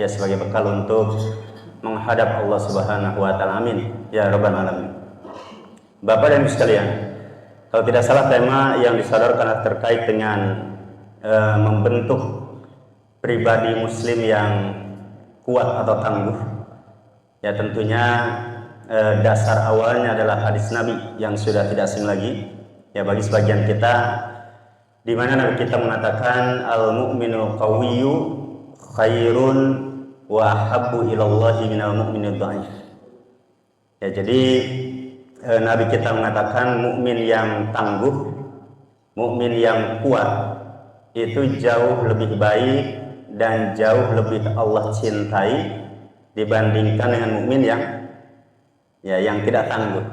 ya sebagai bekal untuk menghadap Allah Subhanahu wa taala. Amin ya rabbal alamin. Bapak dan Ibu sekalian, kalau tidak salah tema yang disodorkan terkait dengan membentuk pribadi muslim yang kuat atau tangguh. Ya tentunya dasar awalnya adalah hadis Nabi yang sudah tidak asing lagi ya bagi sebagian kita, di mana Nabi kita mengatakan al-mu'minu qawiyyu khairun wa habbu ilallahi minal mu'minid dhaif. Ya jadi Nabi kita mengatakan mukmin yang tangguh, mukmin yang kuat itu jauh lebih baik dan jauh lebih Allah cintai dibandingkan dengan mukmin yang tidak tangguh.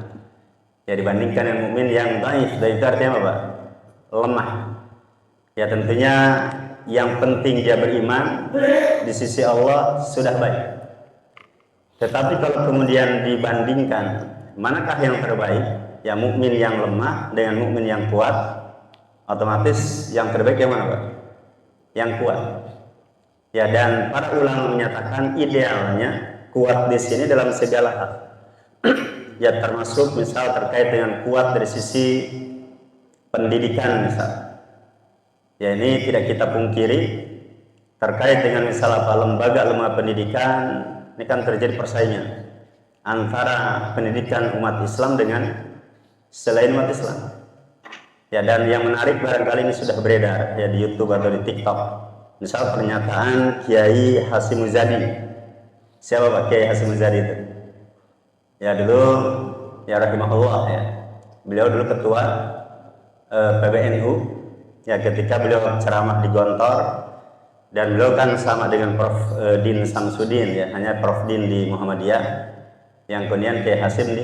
Ya dibandingkan dengan mukmin yang dhaif. Dhaif itu artinya apa, Pak? Lemah. Ya tentunya yang penting dia beriman di sisi Allah sudah baik. Tetapi kalau kemudian dibandingkan manakah yang terbaik, ya mukmin yang lemah dengan mukmin yang kuat, otomatis yang terbaik yang mana, Pak? Yang kuat. Ya dan para ulama menyatakan idealnya kuat di sini dalam segala hal. Ya termasuk misal terkait dengan kuat dari sisi pendidikan misal. Ya ini tidak kita pungkiri terkait dengan misal lembaga pendidikan, ini kan terjadi persaingan antara pendidikan umat Islam dengan selain umat Islam. Ya dan yang menarik barangkali ini sudah beredar ya di YouTube atau di TikTok. Misal pernyataan Kiai Hasyim Muzadi. Siapa Pak Kiai Hasyim Muzadi itu? Ya dulu ya rahimahullah ya. Beliau dulu ketua PBNU. Ya ketika beliau ceramah di Gontor, dan beliau kan sama dengan Prof. Din Samsudin ya, hanya Prof. Din di Muhammadiyah, yang kemudian Kiai Hasyim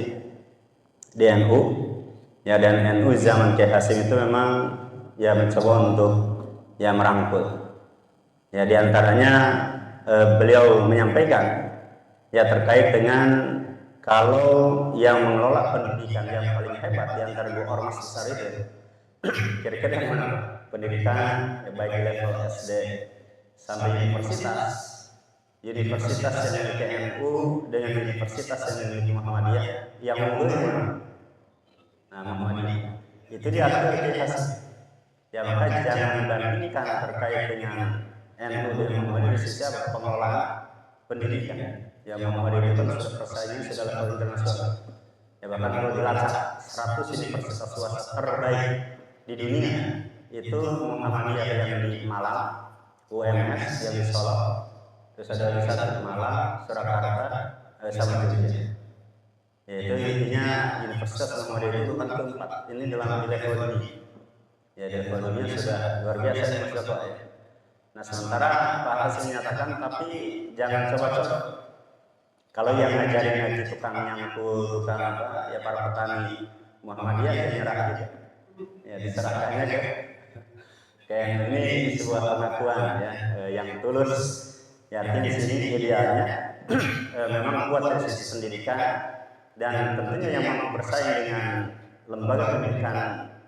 di NU. Ya dan NU zaman Kiai Hasyim itu memang ya mencoba untuk ya merangkul. Ya diantaranya beliau menyampaikan ya terkait dengan kalau yang mengelola pendidikan yang paling hebat di antara dua ormas besar itu kira-kira yang mana? Pendidikan ya, baik di level SD sampai universitas. Universitas yang dimiliki NU dengan universitas yang dimiliki Muhammadiyah, yang unggul mana? Nah Muhammadiyah itu diatur oleh Hasyim. Ya maka jangan dibandingkan terkait dengan NU dan Muhammadiyah di sisi pengelolaan pendidikan. Ya Muhammadiyah itu sudah persaingan sudah level internasional. Ya bahkan kalau dilacak 100 universitas swasta terbaik di dunia itu Muhammadiyah yang di Malang, UMS yang di Solo, terus ada di satu Malang, Surakarta, sama Jogja. Yaitu intinya Universitas Muhammadiyah itu kan keempat. Ini dalam di level dunia. Ya di level dunia sudah luar biasa ini Mas Bapak ya. Nah sementara Pak Hasyim menyatakan tapi jangan coba-coba. Kalau yang ngajarin ngaji tukang nyangkul, tukang apa, ya para petani Muhammadiyah ya nyerah gitu. Ya diserahkan aja. Kayak ini sebuah pengakuan ya yang tulus. Ya di sini idealnya memang kuat dari sisi pendidikan dan tentunya yang mampu bersaing dengan lembaga pendidikan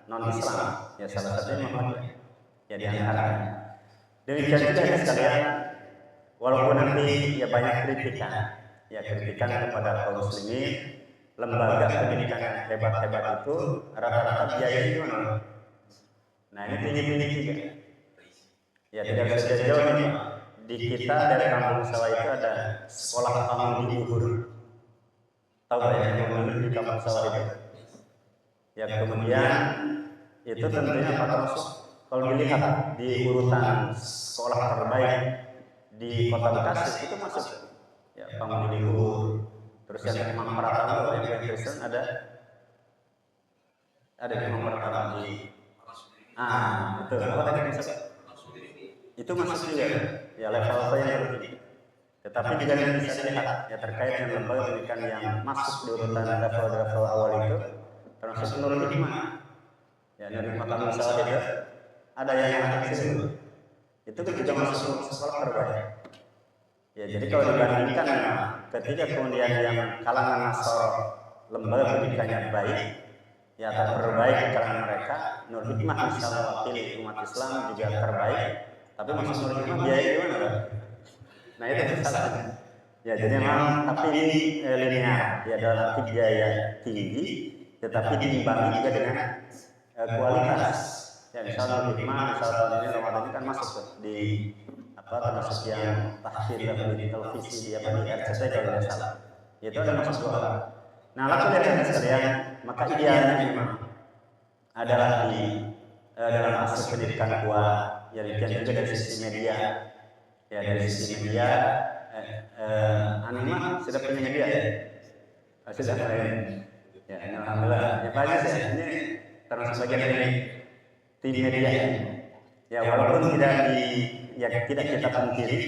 non Islam ya salah satunya Muhammadiyah. Ya di antaranya. Demikian juga ya sekalian, walaupun nanti ya banyak kritikan kepada kaum muslimin, lembaga pendidikan yang hebat-hebat itu rata-rata biayanya gimana? Nah ini tinggi-tinggi juga. Ya tidak bisa jauh nih di kita dari kampung sawah itu ada sekolah pamong di Luhur. Tahu nggak ya yang di kampung sawah itu? Ya kemudian itu tentunya termasuk kalau dilihat di urutan sekolah terbaik di Kota Bekasi itu masuk. Ya pamong di Luhur. Terus yang Imam Pratama yang Kristen ada Imam Pratama di itu apa tadi masuk? Itu masuk juga ya level yang lebih. Tetapi juga yang bisa dilihat ya terkait dengan lembaga pendidikan yang masuk di urutan level awal itu termasuk Nurul Hikmah. Ya Nurul Hikmah kamu salah itu ada yang kecil itu juga masuk sekolah terbaik. Ya jadi kalau dibandingkan ketika kemudian yang kalangan Nasor lembaga pendidikannya baik ya terbaik di kalangan mereka, Nur Hikmah bisa mewakili umat Islam juga terbaik, tapi masuk Nur Hikmah biaya gimana? Nah itu masalahnya. Ya jadi memang tapi ini linear ya dalam arti biaya tinggi, tetapi diimbangi juga dengan kualitas. Ya misalnya hikmah, misal tahun ini Ramadan ini kan masuk tuh di apa termasuk yang tahfidz di televisi di apa di RCTI kalau tidak salah. Itu ada masuk dua. Nah lalu lihat sekalian, maka idealnya memang adalah di dalam aspek pendidikan kuat, ya demikian juga dari sisi media, ya dari sisi media, Anima sudah punya media ya, sudah ya, alhamdulillah, ya banyak sih, ini termasuk bagian dari tim media, ya walaupun tidak kita pungkiri,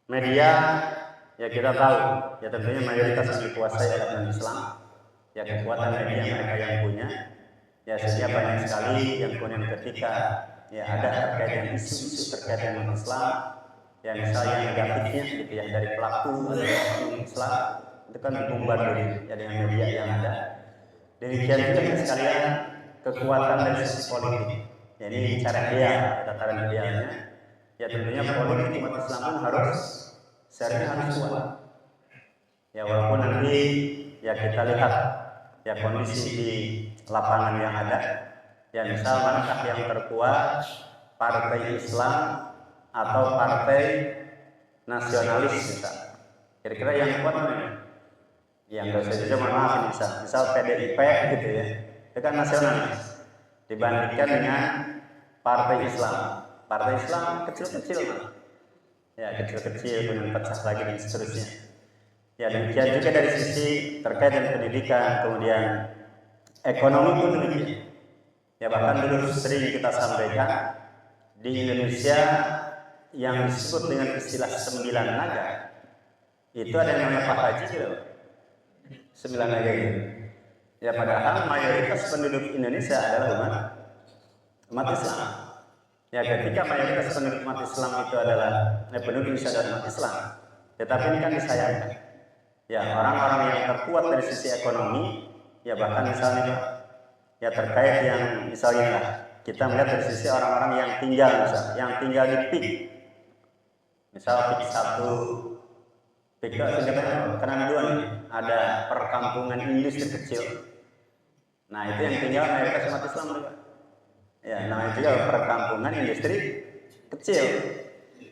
media, ya kita tahu, ya tentunya mayoritas yang dikuasai oleh Islam, ya kekuatan media mereka yang punya. Ya sehingga banyak sekali yang kemudian ketika ya ada terkait dengan isu-isu terkait dengan Islam, ya misalnya negatifnya gitu ya dari pelaku Islam itu kan dibombardir ya dengan media yang ada. Demikian juga sekalian kekuatan dari sisi politik. Ya, ini cara dia, tataran idealnya. Ya tentunya politik umat Islam pun harus kuat. Ya walaupun nanti ya kita lihat ya kondisi di lapangan yang ada, ya misal manakah yang terkuat, partai Islam atau partai nasionalis misal. Kira-kira yang kuat mana? Yang nggak usah jujur, maaf misal PDIP gitu ya, itu kan nasionalis dibandingkan dengan partai Islam. Partai Islam kecil-kecil, ya kecil-kecil kemudian pecah lagi dan seterusnya. Ya demikian juga dari sisi terkait dengan pendidikan, kemudian ekonomi pun demikian. Ya bahkan dulu sering kita sampaikan di Indonesia yang disebut dengan istilah 9 naga itu ada yang namanya Pak Haji gitu. 9 naga itu. Ya padahal mayoritas penduduk Indonesia adalah umat Islam. Ya ketika mayoritas penduduk umat Islam itu adalah penduduk Indonesia adalah umat Islam, tetapi ini kan disayangkan. Ya orang-orang yang terkuat dari sisi ekonomi, ya bahkan misalnya ya terkait yang misalnya lah, kita melihat dari sisi orang-orang yang tinggal di PIK, misal PIK 1, PIK 2, karena dua nih, ada perkampungan industri kecil. Nah itu yang tinggal mayoritas umat Islam juga. Ya namanya juga perkampungan industri kecil.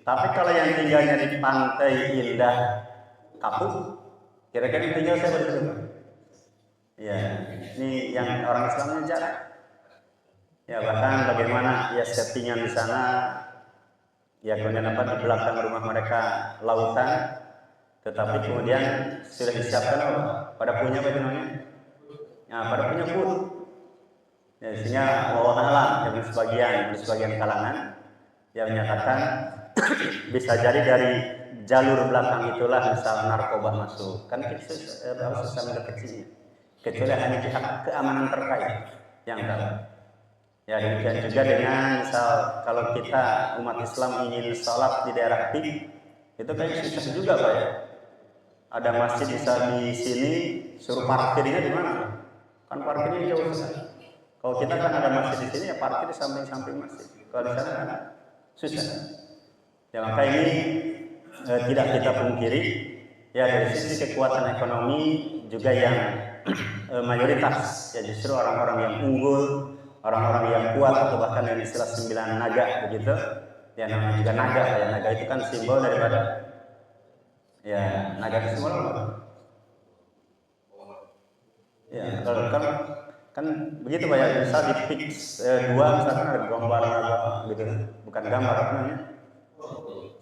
Tapi kalau yang tinggalnya di Pantai Indah Kapuk, kira-kira yang tinggal saya berdua. Ya, ini yang orang Islamnya jarang. Ya bahkan bagaimana ya settingan di sana, ya kemudian apa di belakang rumah mereka lautan, tetapi kemudian sudah disiapkan apa? Pada punya apa namanya? Nah, pada punya put. Ya, sehingga Allah alam yang sebagian kalangan yang menyatakan bisa jadi dari jalur belakang itulah misal narkoba masuk, kan itu harus susah mendeteksinya, kecuali hanya pihak keamanan terkait yang tahu. Ya demikian juga dengan misal kalau kita umat Islam ingin sholat di daerah PIK, itu kan susah juga Pak ya. Ada masjid bisa di sini, suruh parkirnya di mana? Kan parkirnya jauh sekali. Kalau kita kan ada masjid di sini ya parkir di samping-samping masjid. Kalau di sana kan susah. Ya maka ini tidak kita pungkiri ya dari sisi kekuatan ekonomi juga yang mayoritas ya justru orang-orang yang unggul, orang-orang yang kuat atau bahkan yang istilah 9 naga begitu ya namanya juga naga ya. Naga itu kan simbol daripada ya naga itu simbol apa? Ya kalau kan begitu Pak ya, misal di PIK 2 misalkan ada gambar naga gitu, bukan gambar apa namanya?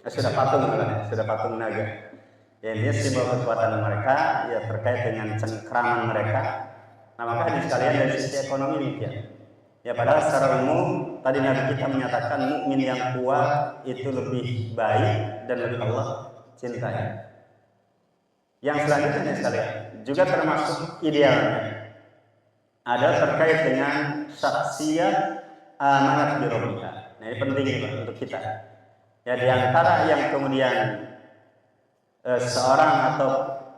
Sudah patung naga. Ya ini simbol kekuatan mereka ya terkait dengan cengkraman mereka. Nah maka hadis sekalian dari sisi ekonomi demikian. Ya padahal secara umum tadi Nabi kita menyatakan mukmin yang kuat itu lebih baik dan lebih Allah cintai. Yang selanjutnya sekalian juga termasuk idealnya ada terkait dengan saksiyah amanat birobika. Nah ini penting Pak untuk kita. Ya di antara yang kemudian seorang atau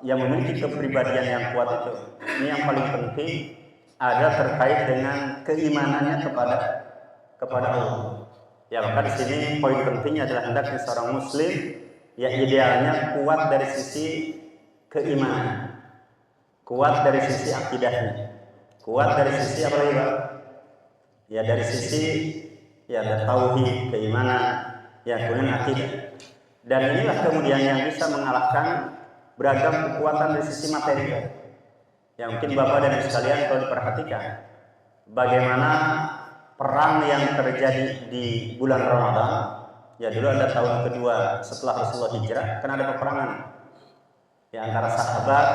yang memiliki kepribadian yang kuat itu, ini yang paling penting ada terkait dengan keimanannya kepada Allah. Ya maka di sini poin pentingnya adalah hendaknya seorang muslim ya idealnya kuat dari sisi keimanan, kuat dari sisi akidahnya, kuat dari sisi apa lagi Pak? Ya dari sisi ya tauhid, keimanan, ya kemudian akidah. Dan inilah kemudian yang bisa mengalahkan beragam kekuatan dari sisi materi. Ya mungkin Bapak dan Ibu sekalian kalau diperhatikan bagaimana perang yang terjadi di bulan Ramadan, ya dulu ada tahun kedua setelah Rasulullah hijrah, kan ada peperangan ya antara sahabat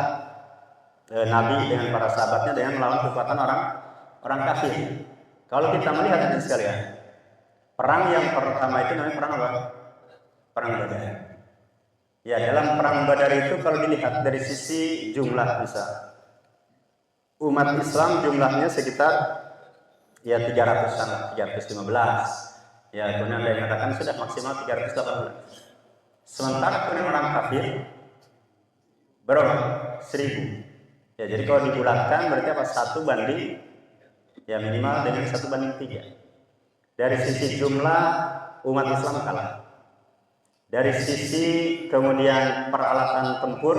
Nabi dengan para sahabatnya dengan melawan kekuatan orang kafir. Kalau kita melihat ini sekalian, perang yang pertama itu namanya perang apa? Perang Badar. Ya dalam perang Badar itu kalau dilihat dari sisi jumlah bisa umat Islam jumlahnya sekitar ya 300-an, 315. Ya kemudian ada yang mengatakan sudah maksimal 318. Sementara kemudian orang kafir berapa? 1000. Ya jadi kalau dibulatkan berarti apa? 1 banding ya minimal dengan 1 banding 3. Dari sisi jumlah umat Islam kalah. Dari sisi kemudian peralatan tempur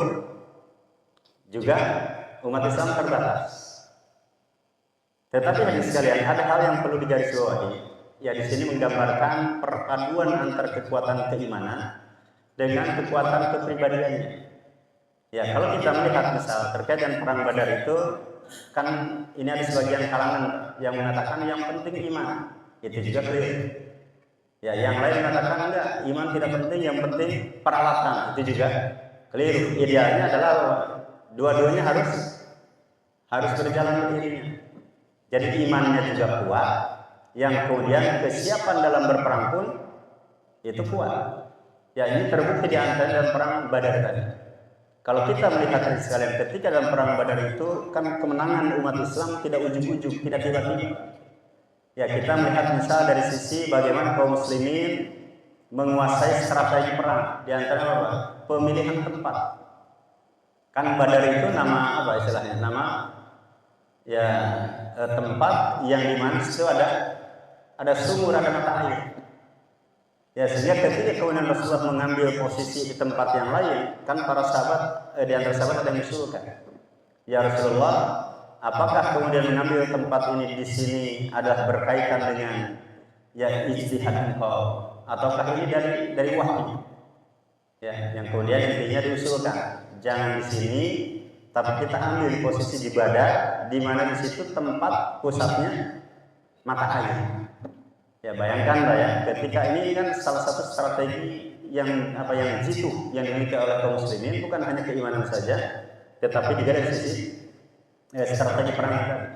juga umat Islam terbatas. Tetapi hadirin sekalian, ada hal yang perlu digarisbawahi. Ya di sini menggambarkan perpaduan antara kekuatan keimanan dengan kekuatan kepribadiannya. Ya kalau kita melihat misal terkait dengan perang Badar itu, kan ini ada sebagian kalangan yang mengatakan yang penting iman. Itu juga keliru. Ya yang lain mengatakan enggak, iman tidak penting, yang penting peralatan. Itu juga keliru. Idealnya adalah dua-duanya harus berjalan beriringan. Jadi imannya juga kuat, yang kemudian kesiapan dalam berperang pun itu kuat. Ya ini terbukti di antara dalam perang Badar tadi. Kalau kita melihat dari sekalian ketika dalam perang Badar itu kan kemenangan umat Islam tidak ujug-ujug, tidak tiba-tiba. Ya kita melihat misal dari sisi bagaimana kaum muslimin menguasai strategi perang, di antara apa? Pemilihan tempat. Kan Badar itu nama apa istilahnya? Nama ya tempat yang dimana itu ada sumur, ada mata air. Ya sehingga ketika kemudian Rasulullah mengambil posisi di tempat yang lain, kan para sahabat di antara sahabat ada yang mengusulkan, ya Rasulullah, apakah kemudian mengambil tempat ini di sini adalah berkaitan dengan ya ijtihad engkau, ataukah ini dari wahyu? Ya, yang kemudian intinya diusulkan, jangan di sini, tapi kita ambil di posisi di Badar, di mana di situ tempat pusatnya mata air. Ya bayangkan Mbak ya, ketika ini kan salah satu strategi yang jitu yang dimiliki oleh kaum muslimin, bukan hanya keimanan saja, tetapi juga dari sisi strategi perang tadi.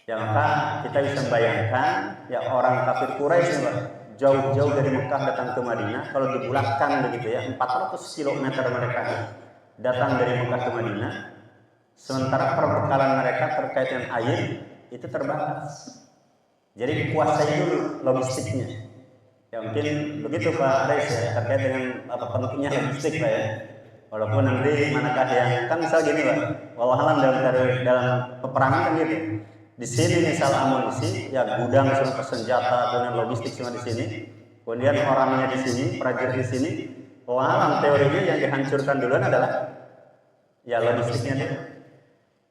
Ya maka kita bisa membayangkan ya orang kafir Quraisy Mbak, jauh-jauh dari Mekah datang ke Madinah, kalau dibulatkan begitu ya, 400 km mereka datang dari Mekah ke Madinah, sementara perbekalan mereka terkait dengan air itu terbatas. Jadi dikuasai dulu logistiknya. Ya mungkin begitu Pak Reis ya, terkait dengan apa pentingnya logistik Pak ya. Walaupun nanti manakah yang kan misal gini Pak, wallahualam dalam peperangan kan gitu. Di sini misal amunisi, ya gudang semua senjata, kemudian logistik semua di sini. Kemudian orangnya di sini, prajurit di sini. Wallahualam teorinya yang dihancurkan duluan adalah ya logistiknya dulu.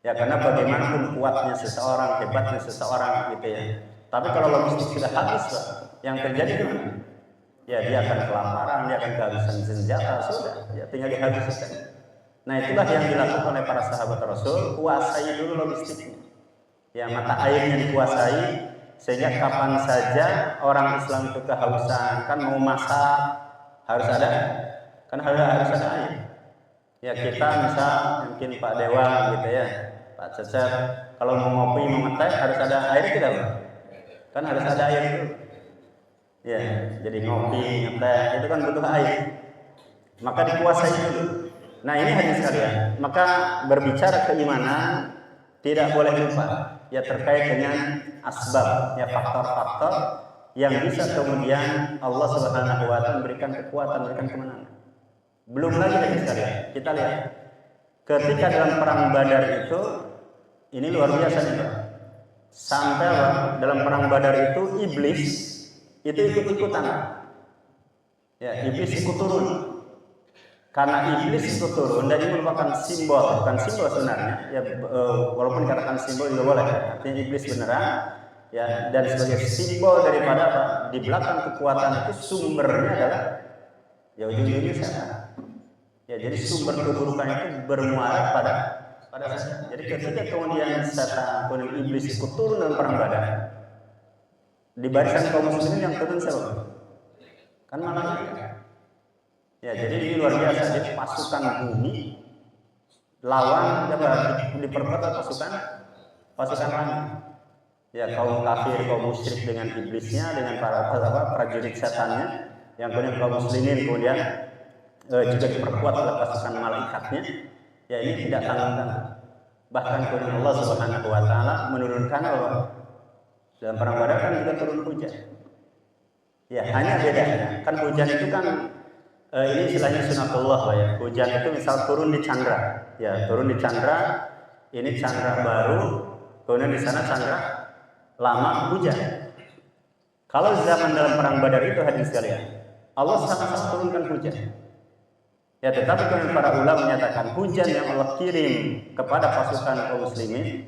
Ya karena bagaimanapun kuatnya seseorang, hebatnya seseorang gitu ya. Tapi kalau logistik sudah habis, Pak, yang terjadi gimana? Ya dia akan kelaparan, dia akan kehabisan senjata, sudah, ya tinggal dihabiskan. Nah itulah yang dilakukan oleh para sahabat Rasul, kuasai dulu logistiknya. Ya mata airnya dikuasai, sehingga kapan saja orang Islam itu kehausan, kan mau masak harus ada air. Ya kita misal mungkin Pak Dewa gitu ya, Pak Cecep, kalau mau ngopi mau ngeteh harus ada air tidak Pak? Kan harus ada air dulu. Ya, jadi ngopi, ngeteh itu kan butuh air. Maka dikuasai dulu. Nah ini hadis sekalian. Maka berbicara keimanan tidak boleh lupa ya terkait dengan asbab, ya faktor-faktor yang bisa kemudian Allah Subhanahu wa taala memberikan kekuatan, memberikan kemenangan. Belum lagi hadis sekalian. Kita lihat ketika dalam perang Badar itu ini luar biasa nih Pak. Sampai dalam perang Badar itu iblis itu ikut-ikutan. Ya, iblis ikut turun. karena iblis itu turun dan ini merupakan simbol, bukan simbol sebenarnya ya, walaupun dikatakan simbol juga boleh ya, artinya iblis beneran ya, dan sebagai simbol daripada apa, di belakang kekuatan itu sumbernya adalah ya ujung-ujungnya setan ya, jadi sumber keburukan itu bermuara pada setan. Jadi ketika kemudian setan, kemudian iblis ikut turun dalam perang Badar, di barisan kaum muslimin yang turun siapa? Kan malaikat. Ya, jadi ini luar biasa. Jadi pasukan bumi lawan diperkuat pasukan langit. Ya, kaum kafir, kaum musyrik dengan iblisnya, dengan para prajurit setannya, yang kemudian kaum muslimin kemudian juga diperkuat oleh pasukan malaikatnya. Ya, ini tidak tanggung-tanggung. Bahkan kemudian Allah Subhanahu wa taala menurunkan bahwa dalam perang Badar kan juga turun hujan. Ya, hanya bedanya kan hujan itu kan ini istilahnya sunatullah lah ya. Hujan itu misal turun di Chandra, ya turun di Chandra, ini Chandra baru, kemudian di sana Chandra lama hujan. Kalau zaman dalam perang Badar itu hadirin sekalian, Allah sama-sama turunkan hujan. Ya, tetapi kemudian para ulama menyatakan hujan yang Allah kirim kepada pasukan kaum muslimin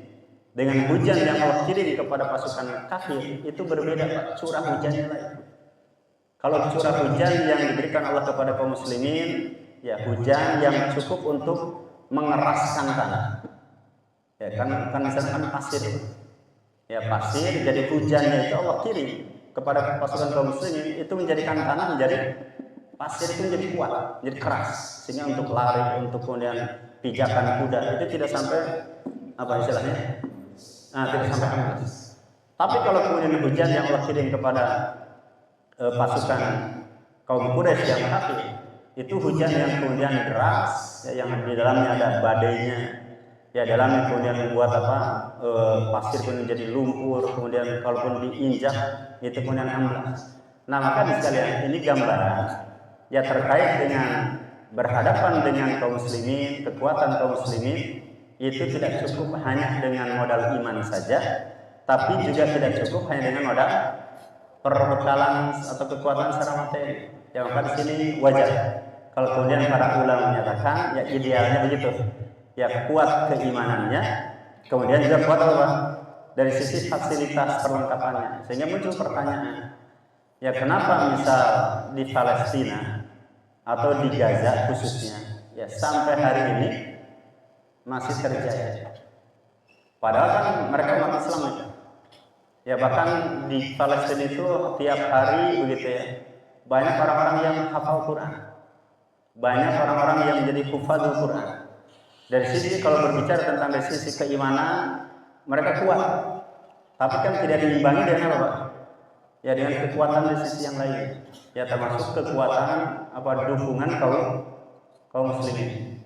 dengan hujan yang Allah kirim kepada pasukan kafir itu berbeda, Pak. Curah hujannya lain. Kalau curah hujan yang diberikan Allah kepada kaum muslimin, ya hujan yang cukup untuk mengeraskan tanah. Ya kan misalkan pasir. Ya pasir, jadi hujannya itu Allah kirim kepada pasukan kaum muslimin itu menjadikan tanah menjadi pasir itu menjadi kuat, jadi keras, sehingga untuk lari, untuk kemudian pijakan kuda itu tidak sampai apa istilahnya, tidak sampai amblas. Tapi kalau kemudian hujan yang Allah kirim kepada pasukan kaum Quraisy yang kafir, itu hujan yang kemudian deras, ya, yang di dalamnya ada badainya, ya dalamnya kemudian membuat pasir kemudian menjadi lumpur, kemudian kalaupun diinjak itu kemudian amblas. Nah maka sekalian ini gambaran ya terkait dengan berhadapan dengan kaum muslimin, kekuatan kaum muslimin itu tidak cukup hanya dengan modal iman saja, tapi juga tidak cukup hanya dengan modal perbekalan atau kekuatan secara materi. Ya maka di sini wajar kalau kemudian para ulama menyatakan ya idealnya begitu, ya kuat keimanannya, kemudian juga kuat apa dari sisi fasilitas perlengkapannya, sehingga muncul pertanyaan, ya kenapa misal di Palestina atau di Gaza khususnya, ya sampai hari ini masih terjadi. Padahal kan mereka umat Islam itu. Ya bahkan di Palestina itu tiap hari begitu ya, banyak orang-orang yang hafal Quran, banyak orang-orang yang menjadi hufadzul Quran. Dari sisi kalau berbicara tentang dari sisi keimanan mereka kuat, tapi kan tidak diimbangi dengan apa? Ya dengan kekuatan di sisi yang lain, ya termasuk kekuatan dukungan kaum muslimin.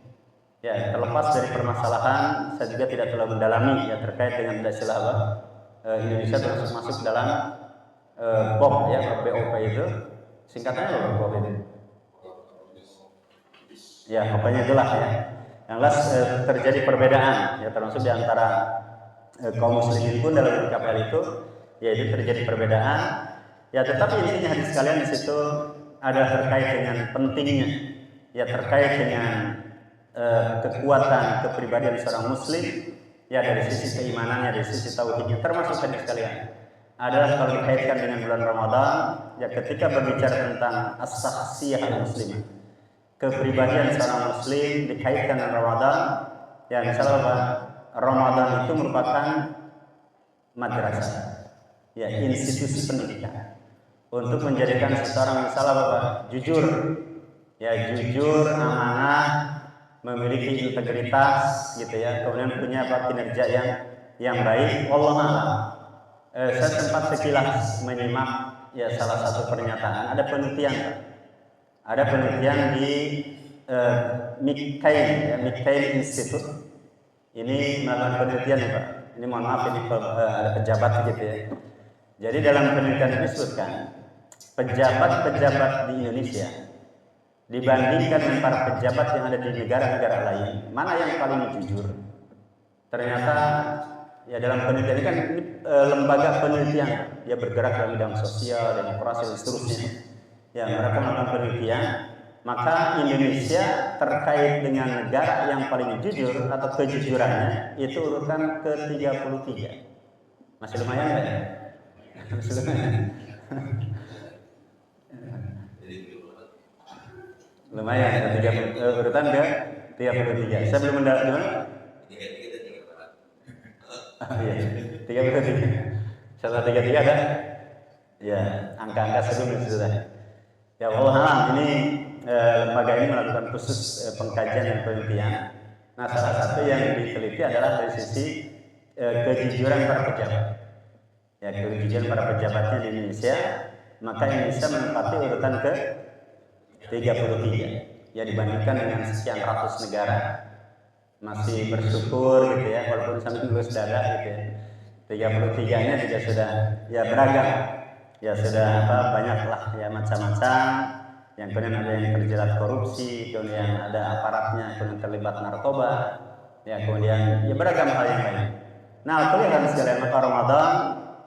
Ya terlepas dari permasalahan, saya juga tidak terlalu mendalami ya terkait dengan istilah Indonesia terus masuk dalam BOP ya, BOP itu singkatannya apa BOP itu? Ya pokoknya itulah ya. Yang jelas terjadi perbedaan ya termasuk di antara kaum muslimin pun dalam menyikapi hal itu, yaitu terjadi perbedaan. Ya tetapi intinya hadis sekalian di situ ada terkait dengan pentingnya, ya terkait dengan kekuatan kepribadian seorang muslim, ya dari sisi keimanannya, dari sisi tauhidnya, termasuk hadis sekalian adalah kalau dikaitkan dengan bulan Ramadan, ya ketika berbicara tentang as-sahsiyah muslimah, kepribadian seorang muslim dikaitkan dengan Ramadan, ya misalnya apa? Ramadan itu merupakan madrasah, ya institusi pendidikan untuk menjadikan seseorang misalnya jujur, ya jujur, amanah, memiliki integritas, gitu ya, kemudian punya kinerja yang baik. Wallahu a'lam. Saya sempat sekilas menyimak ya salah satu pernyataan, ada penelitian di Mikhail Institute. Ini melakukan penelitian ya Pak. Ini mohon maaf ini ada pejabat gitu ya. Jadi dalam penelitian ini disebutkan pejabat-pejabat di Indonesia dibandingkan dengan para pejabat yang ada di negara-negara lain, mana yang paling jujur? Ternyata ya dalam penelitian ini kan ini lembaga penelitian, ya bergerak dalam bidang sosial, demokrasi dan seterusnya. Ya mereka melakukan penelitian, maka Indonesia terkait dengan negara yang paling jujur atau kejujurannya itu urutan ke-33. Masih lumayan nggak ya? Masih lumayan. Lumayan, urutan ke-33. Saya belum mendapat di mana? Iya, 33. Setelah 33 ada? Ya, angka-angka sebelumnya sudah. Ya Allah, ini lembaga ini melakukan khusus pengkajian dan penelitian. Nah, salah satu yang diteliti adalah dari sisi kejujuran para pejabat. Ya, kejujuran para pejabatnya di Indonesia, maka Indonesia menempati urutan ke-33. Ya, dibandingkan dengan sekian ratus negara. Masih bersyukur gitu ya, walaupun sampai lulus dada gitu ya. 33-nya juga sudah ya beragam. Ya sudah banyak lah ya macam-macam. Yang kemudian ada yang terjerat korupsi, kemudian ada aparatnya, kemudian terlibat narkoba, ya kemudian ya beragam hal yang lain. Nah, kelihatan sekalian maka Ramadan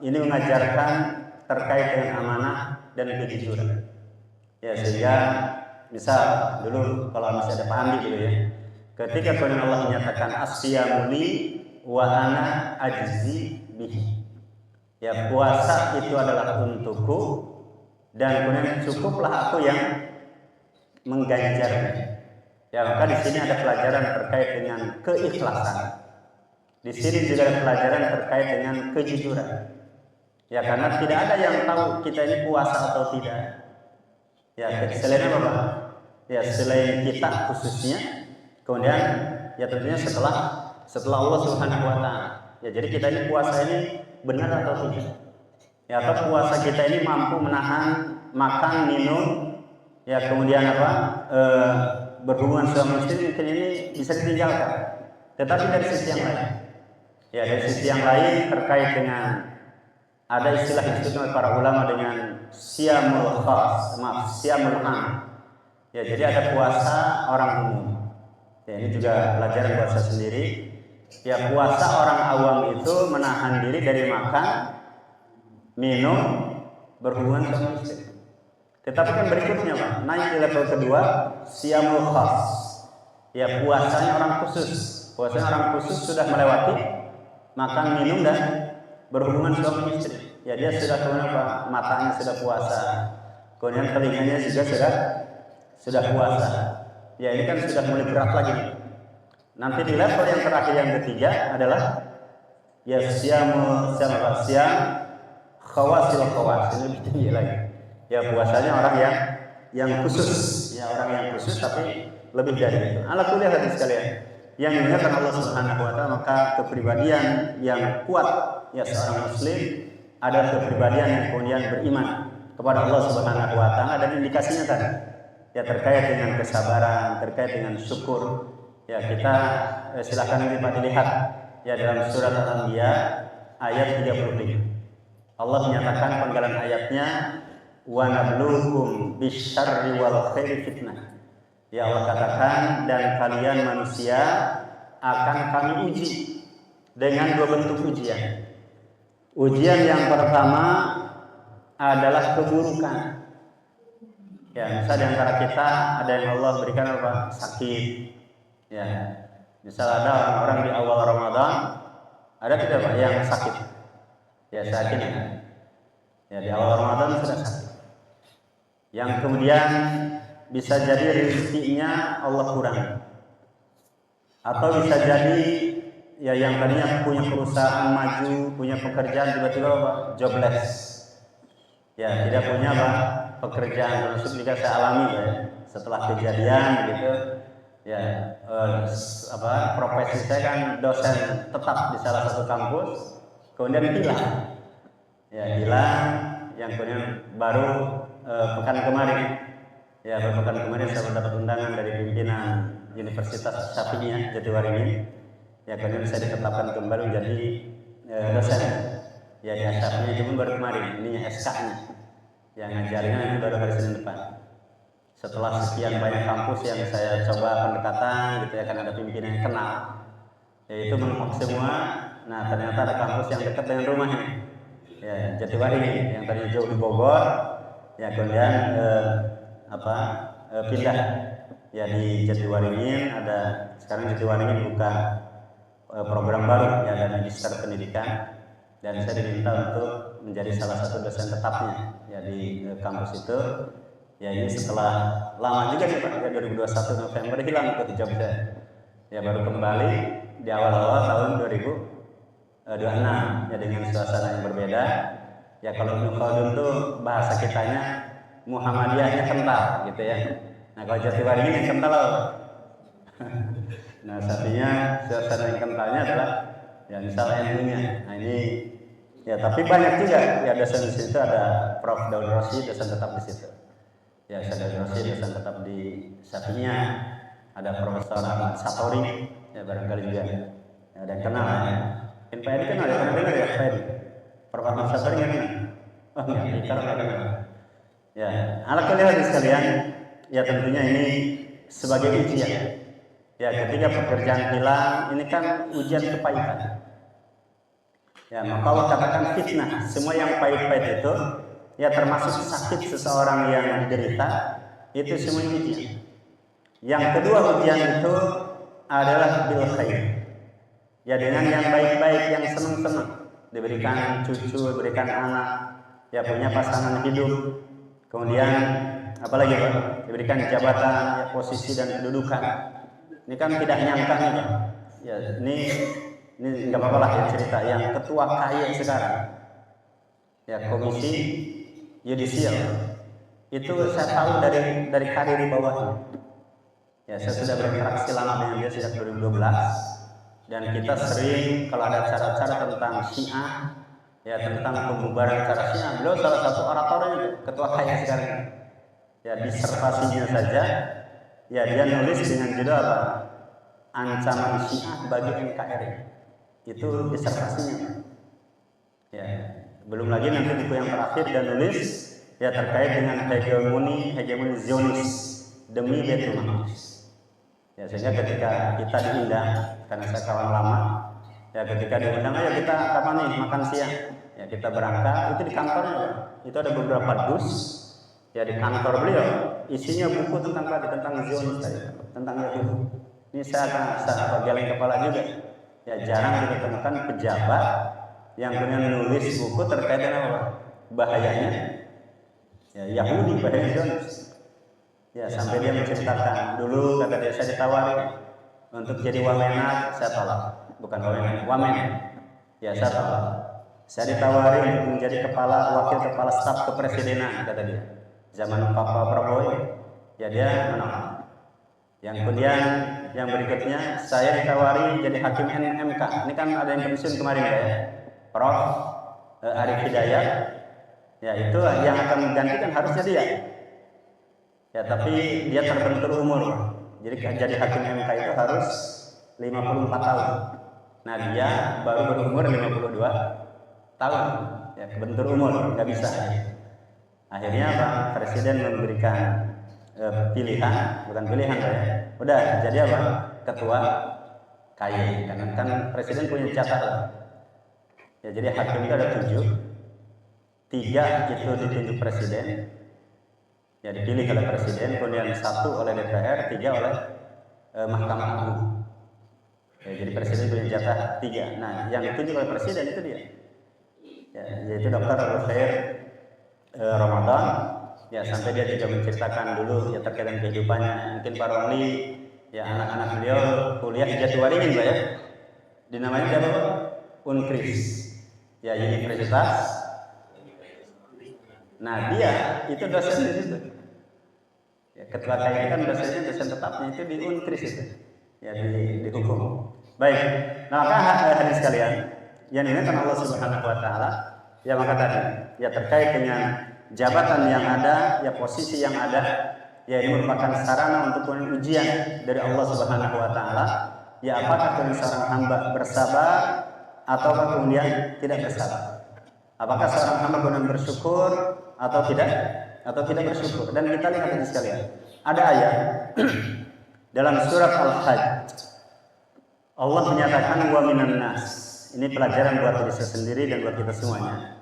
ini mengajarkan terkait dengan amanah dan kejujuran. Ya sehingga misal dulu kalau masih ada Pak Andi dulu ya, ketika kemudian Allah menyatakan asyamuli wa ana ajzi bihi. Ya puasa itu adalah untukku dan kemudian cukuplah aku yang mengganjarnya. Ya maka di sini ada pelajaran terkait dengan keikhlasan. Di sini juga ada pelajaran terkait dengan kejujuran. Ya karena tidak ada yang tahu kita ini puasa atau tidak. Ya selain apa Pak? Ya selain kita khususnya, kemudian ya tentunya setelah Allah Subhanahu wa taala. Ya jadi kita ini puasa ini benar atau tidak? Ya atau puasa kita ini mampu menahan makan, minum, ya kemudian berhubungan suami istri mungkin ini bisa ditinggalkan. Tetapi dari sisi yang lain, ya dari sisi yang lain terkait dengan ada istilah yang disebut oleh para ulama dengan siyamul khas, siyamul am. Ya jadi ada puasa orang umum. Ya ini juga pelajaran puasa sendiri. Ya puasa orang awam itu menahan diri dari makan, minum, berhubungan sama istri. Tetapi kan berikutnya Pak, naik di level kedua, siyamul khas. Ya puasanya orang khusus. Puasanya orang khusus sudah melewati makan, minum dan berhubungan suami istri. Ya dia sudah kemudian Pak, matanya sudah puasa. Kemudian telinganya juga sudah puasa. Ya ini kan sudah mulai berat lagi. Nanti di level yang terakhir yang ketiga adalah ya siyam khawasil khawas, ini lebih tinggi lagi. Ya puasanya orang yang khusus, ya orang yang khusus tapi lebih dari itu. Ala kulli hal sekalian, yang dimuliakan Allah Subhanahu wa taala, maka kepribadian yang kuat ya seorang muslim adalah kepribadian yang kemudian beriman kepada Allah Subhanahu wa taala, dan indikasinya tadi ya terkait dengan kesabaran, terkait dengan syukur. Ya kita silakan nanti Pak dilihat ya dalam surat Al-Anbiya ayat 33. Allah menyatakan penggalan ayatnya wa nabluukum bisyarri wal khairi fitnah. Ya Allah katakan, dan kalian manusia akan kami uji dengan dua bentuk ujian. Ujian yang pertama adalah keburukan. Ya, misal di antara kita ada yang Allah berikan apa? Sakit. Ya, misal ada orang-orang di awal Ramadan, ada tidak Pak yang sakit? Ya sakit ya. Ya di awal Ramadan sudah sakit. Yang kemudian bisa jadi rezekinya Allah kurang, atau bisa jadi ya yang tadinya punya perusahaan maju, punya pekerjaan tiba-tiba Pak jobless. Ya tidak punya Pak pekerjaan. Maksud juga saya alami ya setelah kejadian gitu. Ya profesi saya kan dosen tetap di salah satu kampus, kemudian hilang. Ya hilang, yang kemudian baru pekan kemarin saya mendapat undangan dari pimpinan Universitas Syafi'iyah Jatiwaringin. Ya kemudian saya ditetapkan kembali menjadi dosen. Ya di Syafi'iyah itu baru kemarin, ininya SK-nya. Yang ngajarnya ini baru hari Senin depan. Setelah sekian banyak kampus yang saya coba pendekatan gitu ya, kan ada pimpinan yang kenal, yaitu menolak semua. Nah ternyata ada kampus yang dekat dengan rumahnya, ya Jatiwaringin, yang tadinya jauh di Bogor, ya kemudian pindah ya di Jatiwaringin. Ada sekarang Jatiwaringin buka program baru ya, ada magister pendidikan, dan saya diminta untuk menjadi salah satu dosen tetapnya ya di kampus itu. Ya ini setelah lama juga nih Pak, ya 2021 November hilang itu hijab saya. Ya baru kembali di awal-awal tahun 2026 ya dengan suasana yang berbeda. Ya kalau Ibnu Khaldun tuh bahasa kitanya Muhammadiyahnya kental gitu ya. Nah kalau Jatiwaringin yang kental apa? Nah satunya suasana yang kentalnya adalah ya misalnya ilmunya. Nah ini ya tapi banyak juga ya dosen di situ, ada Prof. Daud Rossi dosen tetap di situ. Ya saya Daud Rossi dosen tetap di Syafi'iyah. Ada Profesor Ahmad Satori ya barangkali juga ya, ada yang kenal ya. Mungkin Pak Edi kenal ya, pernah dengar ya Pak Edi? Prof. Ahmad Satori nggak kenal? Oh enggak, Ikar nggak kenal. Ya, anak kalian sekalian, ya tentunya ini sebagai ujian. Ya ketika pekerjaan hilang, ini kan ujian kepahitan. Ya maka Allah katakan fitnah, semua yang pahit-pahit itu ya termasuk sakit seseorang yang diderita, itu semua ujian. Yang kedua ujian itu adalah bil khair. Ya dengan yang baik-baik, yang senang-senang, diberikan cucu, diberikan anak, ya punya pasangan hidup. Kemudian apalagi Pak? Diberikan jabatan, ya posisi dan kedudukan. Ini kan tidak nyangka nih Pak. Ya ini nggak apa-apa lah ya cerita yang ketua KAI sekarang. Ya komisi yudisial. Itu saya tahu dari karir di bawahnya. Ya saya sudah berinteraksi lama dengan dia sejak 2012, dan kita sering kalau ada acara-acara tentang Syiah, ya tentang pembubaran acara Syiah, beliau salah satu oratornya ketua KAI sekarang. Ya disertasinya saja, ya dia nulis dengan judul apa? Ancaman Syiah bagi NKRI. Itu disertasinya. Ya belum lagi nanti buku yang terakhir dia nulis ya terkait dengan hegemoni Zionis demi Baitul Maqdis. Ya sehingga ketika kita diundang, karena saya kawan lama, ya ketika diundang, ayo kita kapan nih makan siang, ya kita berangkat, itu di kantornya, itu ada beberapa dus, ya di kantor beliau, isinya buku tentang Zionis tadi, tentang Yahudi. Ini saya geleng kepala juga, ya jarang kita temukan pejabat yang kemudian nulis buku terkait dengan apa? Bahayanya, ya Yahudi, bahaya Zionis. Ya sampai dia menceritakan dulu, kata dia, saya ditawari untuk jadi wamena, saya tolak. Bukan wamen. Ya saya tolak. Saya ditawari untuk menjadi wakil kepala staf kepresidenan, kata dia. Zaman Pak Prabowo, ya dia menolak. Yang kemudian yang berikutnya saya ditawari jadi hakim MK. Ini kan ada yang pensiun kemarin ya, Prof. Arif Hidayat. Ya itu yang akan menggantikan harusnya dia. Ya tapi dia terbentur umur. Jadi hakim MK itu harus 54 tahun. Nah dia baru berumur 52 tahun. Ya kebentur umur, nggak bisa. Akhirnya Pak Presiden memberikan pilihan, bukan pilihan ya. Udah jadi apa? Ketua KAI. Kan Presiden punya catatan. Ya jadi hakim itu ada 7. 3 itu ditunjuk Presiden. Ya dipilih oleh Presiden, kemudian 1 oleh DPR, 3 oleh Mahkamah Agung. Ya, jadi Presiden punya jatah 3. Nah, yang ditunjuk oleh Presiden itu dia. Ya, yaitu Dr. Al-Khair Ramadan. Ya, sampai dia juga menceritakan dulu ya terkait dengan kehidupannya. Mungkin Pak Romli, ya anak-anak beliau kuliah di Jatiwaringin, Pak ya. Dinamanya apa? Unkris. Ya, Universitas. Nah, dia itu dosen di situ. Ya, ketua KAI kan dosennya dosen tetapnya itu di Unkris itu. Ya di hukum. Baik. Nah, maka hadirin sekalian, yang diingatkan Allah Subhanahu wa taala, ya maka tadi ya terkait dengan jabatan yang ada, ya posisi yang ada, ya ini merupakan sarana untuk ujian dari Allah Subhanahu wa taala. Ya apakah kemudian seorang hamba bersabar atau kemudian tidak bersabar? Apakah seorang hamba kemudian bersyukur atau tidak bersyukur? Dan kita lihat ini sekalian, ada ayat dalam surat Al-Hajj, Allah menyatakan wa minan nas. Ini pelajaran buat diri saya sendiri dan buat kita semuanya.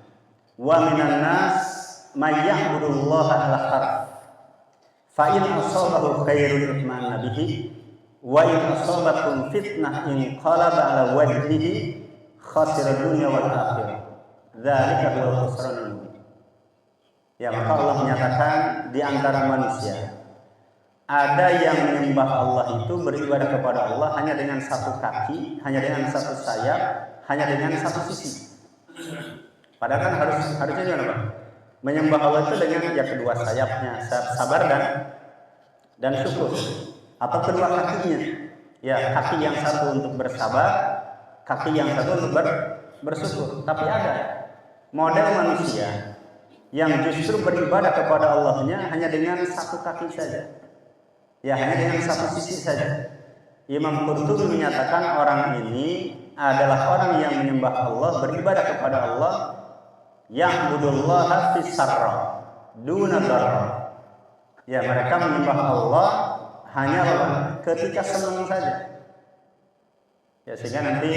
Wa minan nas may ya'budullaha ala harf Fa in asabahu khairun itma'anna bihi wa in asabatkum fitnah inqalaba ala wajhihi khasira dunya wal akhirah. Dzalika huwal khusranul mubin. Ya, maka Allah menyatakan di antara manusia ada yang menyembah Allah itu beribadah kepada Allah hanya dengan satu kaki, hanya dengan satu sayap, hanya dengan satu sisi. Padahal kan harusnya gimana, Pak? Menyembah Allah itu dengan ya kedua sayapnya, sabar dan syukur, atau kedua kakinya. Ya, kaki yang satu untuk bersabar, kaki yang satu untuk bersyukur. Tapi ada model manusia yang justru beribadah kepada Allahnya hanya dengan satu kaki saja. Ya, hanya dengan satu sisi saja. Imam Qurtubi menyatakan orang ini adalah orang yang menyembah Allah, beribadah kepada Allah, ya'budullaha fis sarra duna dharra. Ya, mereka menyembah Allah hanya ketika senang saja. Ya, sehingga nanti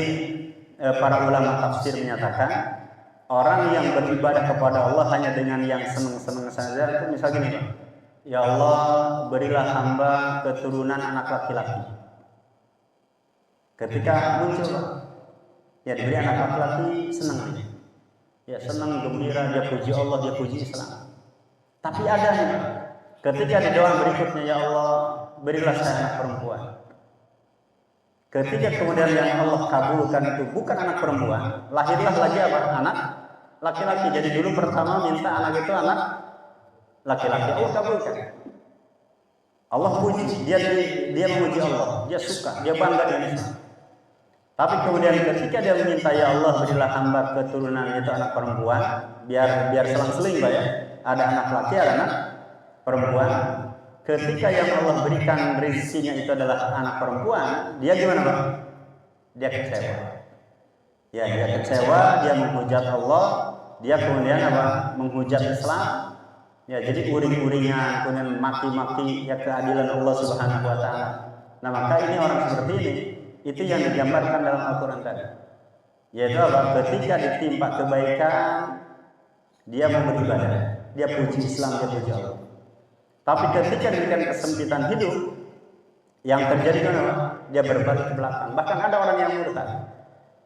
para ulama tafsir menyatakan orang yang beribadah kepada Allah hanya dengan yang senang-senang saja itu misalnya gini, Pak. Ya Allah, berilah hamba keturunan anak laki-laki. Ketika muncul, ya diberi anak laki-laki, senang dia. Ya senang, gembira, dia puji Allah, dia puji Islam. Tapi ada nih, ketika di doa berikutnya, ya Allah, berilah saya anak perempuan. Ketika kemudian yang Allah kabulkan itu bukan anak perempuan, lahirlah lagi apa? Anak laki-laki. Jadi dulu pertama minta anak itu anak laki-laki, Allah kabulkan. Allah puji, dia memuji Allah, dia suka, dia bangga dengan Islam. Tapi kemudian ketika dia meminta, ya Allah berilah hamba keturunan itu anak perempuan, biar selang-seling, Pak, ya. Ada anak laki, ada anak perempuan. Ketika yang Allah berikan rezekinya itu adalah anak perempuan, dia gimana, Pak? Dia kecewa. Ya, dia kecewa, dia menghujat Allah, dia kemudian apa? Menghujat Islam. Ya, jadi uring-uringan, kemudian maki-maki ya keadilan Allah Subhanahu wa taala. Nah, maka ini orang seperti ini, itu yang digambarkan dalam Al-Qur'an tadi. Yaitu apa? Ketika ditimpa kebaikan, dia mau beribadah, dia puji Islam, dia puji Allah. Tapi ketika diberikan kesempitan hidup, yang terjadi kan apa? Dia berbalik ke belakang. Bahkan ada orang yang murtad.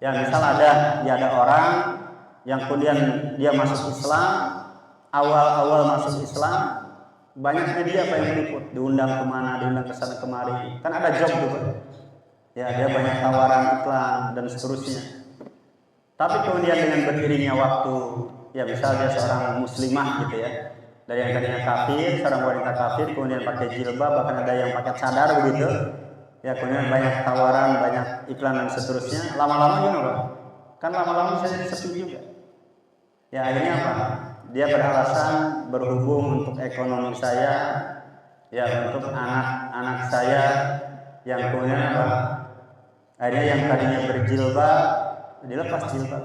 Ya, misal ada orang yang kemudian dia masuk Islam, awal masuk Islam, banyak media apa yang meliput, diundang kemana, diundang ke sana kemari. Kan ada job tuh, ya, dia banyak tawaran iklan dan seterusnya. Tapi kemudian dengan beriringnya waktu, ya misalnya seorang muslimah gitu ya, dari yang tadinya kafir, seorang wanita kafir, kemudian pakai jilbab, bahkan ada yang pakai cadar begitu. Ya, kemudian banyak tawaran, banyak iklan dan seterusnya. Lama-lama gimana, Pak? Kan lama-lama bisa jadi sepi juga. Ya, akhirnya apa? Dia beralasan berhubung untuk ekonomi saya, ya untuk anak-anak saya yang kemudian apa? Akhirnya yang tadinya berjilbab dilepas jilbab.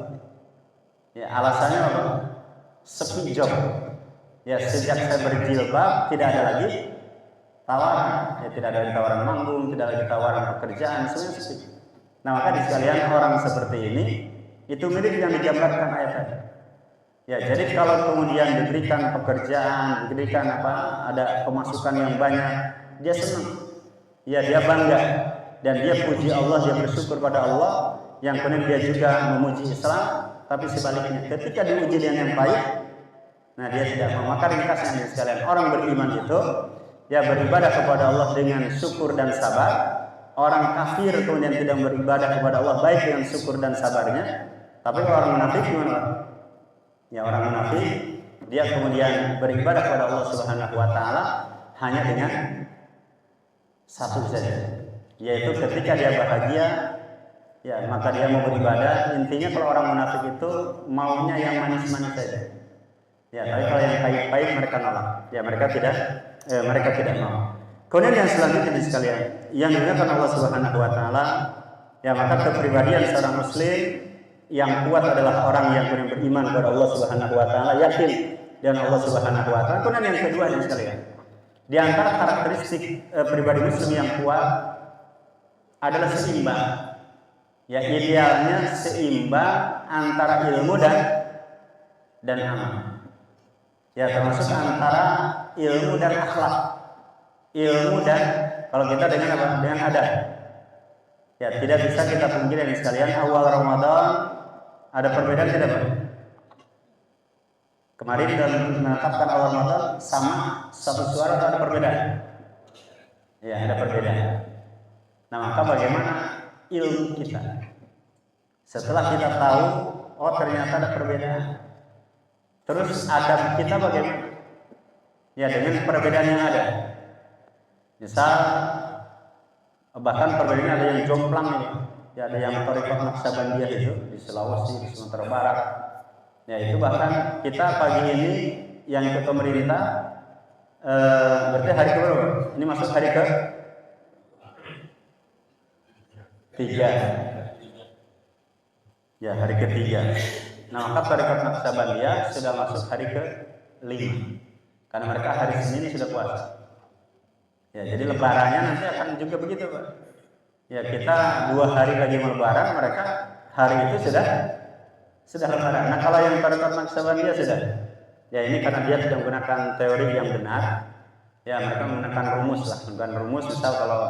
Ya, alasannya apa? Sepi job. Ya, sejak saya berjilbab tidak ada lagi tawaran. Ya, tidak ada lagi tawaran manggung, tidak lagi tawaran pekerjaan, semuanya sepi. Nah, maka di sekalian orang seperti ini itu mirip yang digambarkan ayat tadi. Ya, jadi kalau kemudian diberikan pekerjaan, diberikan apa, ada pemasukan yang banyak, dia senang. Ya, dia bangga dan dia puji Allah, dia bersyukur pada Allah, yang kemudian dia juga memuji Islam. Tapi sebaliknya, ketika diuji dengan yang baik, nah dia tidak mau. Maka ringkasnya sekalian, orang beriman itu ya beribadah kepada Allah dengan syukur dan sabar. Orang kafir kemudian tidak beribadah kepada Allah baik dengan syukur dan sabarnya. Tapi orang munafik gimana? Ya, orang munafik dia kemudian beribadah kepada Allah Subhanahu wa taala hanya dengan satu saja, yaitu ketika dia bahagia, ya maka dia mau beribadah. Intinya kalau orang munafik itu maunya yang manis-manis saja. Ya, tapi kalau yang pahit-pahit mereka nolak. Ya, mereka tidak mau. Kemudian yang selanjutnya sekalian, yang dimuliakan Allah Subhanahu wa taala, ya maka kepribadian seorang muslim yang kuat adalah orang yang benar beriman kepada Allah Subhanahu wa taala, yakin dengan Allah Subhanahu wa taala. Kemudian yang kedua yang sekalian, di antara karakteristik pribadi muslim yang kuat adalah seimbang. Ya, idealnya seimbang antara ilmu dan amal. Ya, termasuk antara ilmu dan akhlak. ilmu dan kalau kita dengan apa? Dengan adat. Ya, tidak bisa kita pungkiri yang sekalian, awal Ramadan ada perbedaan tidak, Pak? Kemarin dalam menetapkan awal Ramadan sama satu suara atau ada perbedaan? Ya, ada perbedaan. Nah, maka bagaimana ilmu kita? Setelah kita tahu, oh ternyata ada perbedaan. Terus adab kita bagaimana? Ya, dengan perbedaan yang ada. Misal bahkan perbedaannya ada yang jomplang ini. Ya, ada yang Thariqah Naqsabandiyah itu di Sulawesi, di Sumatera Barat. Ya, itu bahkan kita pagi ini yang ikut pemerintah berarti hari ke berapa? Ini masuk hari ke 3. Ya, hari ketiga. Nah, maka Thariqah Naqsabandiyah sudah masuk hari ke-5. Karena mereka hari Senin sudah puasa. Ya, jadi lebarannya nanti akan juga begitu, Pak. Ya, kita 2 hari lagi lebaran, mereka hari itu sudah lebaran. Nah, kalau yang Thariqah Naqsabandiyah sudah. Ya, ini karena dia sudah menggunakan teori yang benar. Ya, mereka menggunakan rumus lah. Menggunakan rumus, misal kalau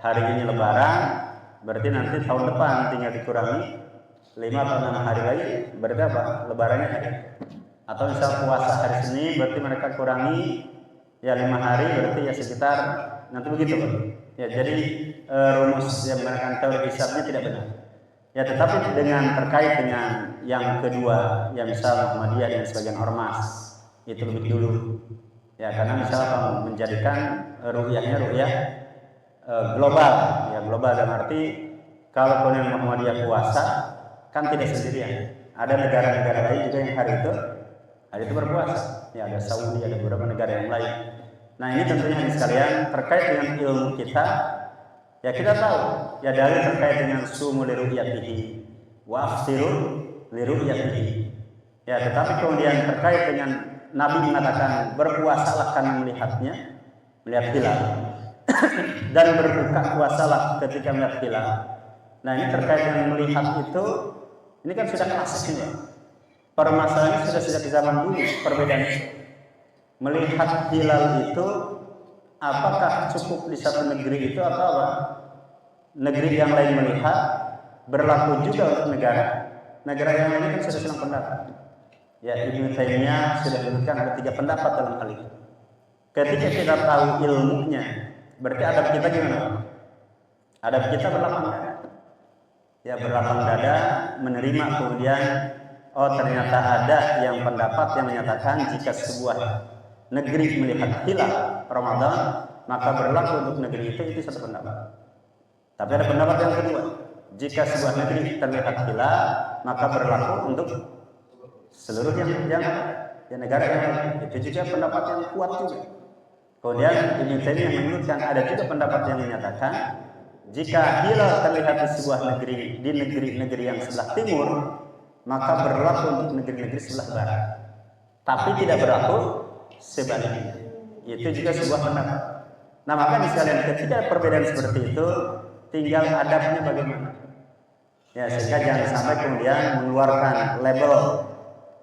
hari ini lebaran, berarti nanti tahun depan tinggal dikurangi 5 atau 6 hari lagi, berarti apa? Lebarannya hari. Atau misal puasa hari Senin, berarti mereka kurangi ya 5 hari, berarti ya sekitar nanti begitu, Pak. Ya, jadi rumus yang menggunakan teori hisabnya tidak benar. Ya, tetapi dengan terkait dengan yang kedua, yang misal Muhammadiyah dan sebagian ormas itu lebih dulu. Ya, karena misal menjadikan ru'yahnya ru'yah global. Ya, global dalam arti kalau kemudian Muhammadiyah puasa kan tidak sendirian. Ada negara-negara lain juga yang hari itu berpuasa. Ya, ada Saudi, ada beberapa negara yang lain. Nah, ini tentunya sekalian terkait dengan ilmu kita. Ya, kita tahu ya dalil terkait dengan sumu li ru'yatihi wa aftiru li ru'yatihi. Ya, tetapi kemudian terkait dengan Nabi mengatakan berpuasalah karena melihatnya, melihat hilal. Dan berbuka puasalah ketika melihat hilal. Nah, ini terkait dengan melihat itu, ini kan sudah klasik nih, permasalahannya sudah sejak zaman dulu perbedaannya. Melihat hilal itu apakah cukup di satu negeri itu atau apa? Negeri yang lain melihat berlaku juga untuk negara yang lain kan sudah silang pendapat. Ya, Ibnu Taimiyah sudah menyebutkan ada 3 pendapat dalam hal itu. Ketika kita tahu ilmunya, berarti adab kita gimana? Adab kita berlapang dada. Ya, berlapang dada, menerima kemudian oh ternyata ada yang pendapat yang menyatakan jika sebuah negeri melihat hilal Ramadan, maka berlaku untuk negeri itu satu pendapat. Tapi ada pendapat yang kedua, jika sebuah negeri terlihat hilal, maka berlaku untuk seluruh yang negara yang lain. Itu juga pendapat yang kuat juga. Kemudian Ibnu Taimiyah menyebutkan ada juga pendapat yang menyatakan jika hilal terlihat di sebuah negeri, di negeri-negeri yang sebelah timur, maka berlaku untuk negeri-negeri sebelah barat. Tapi tidak berlaku sebaliknya. Itu juga sebuah pendapat. Nah, maka sekalian ketika perbedaan seperti itu, tinggal adabnya bagaimana. Ya, sehingga jangan sampai kemudian mengeluarkan label.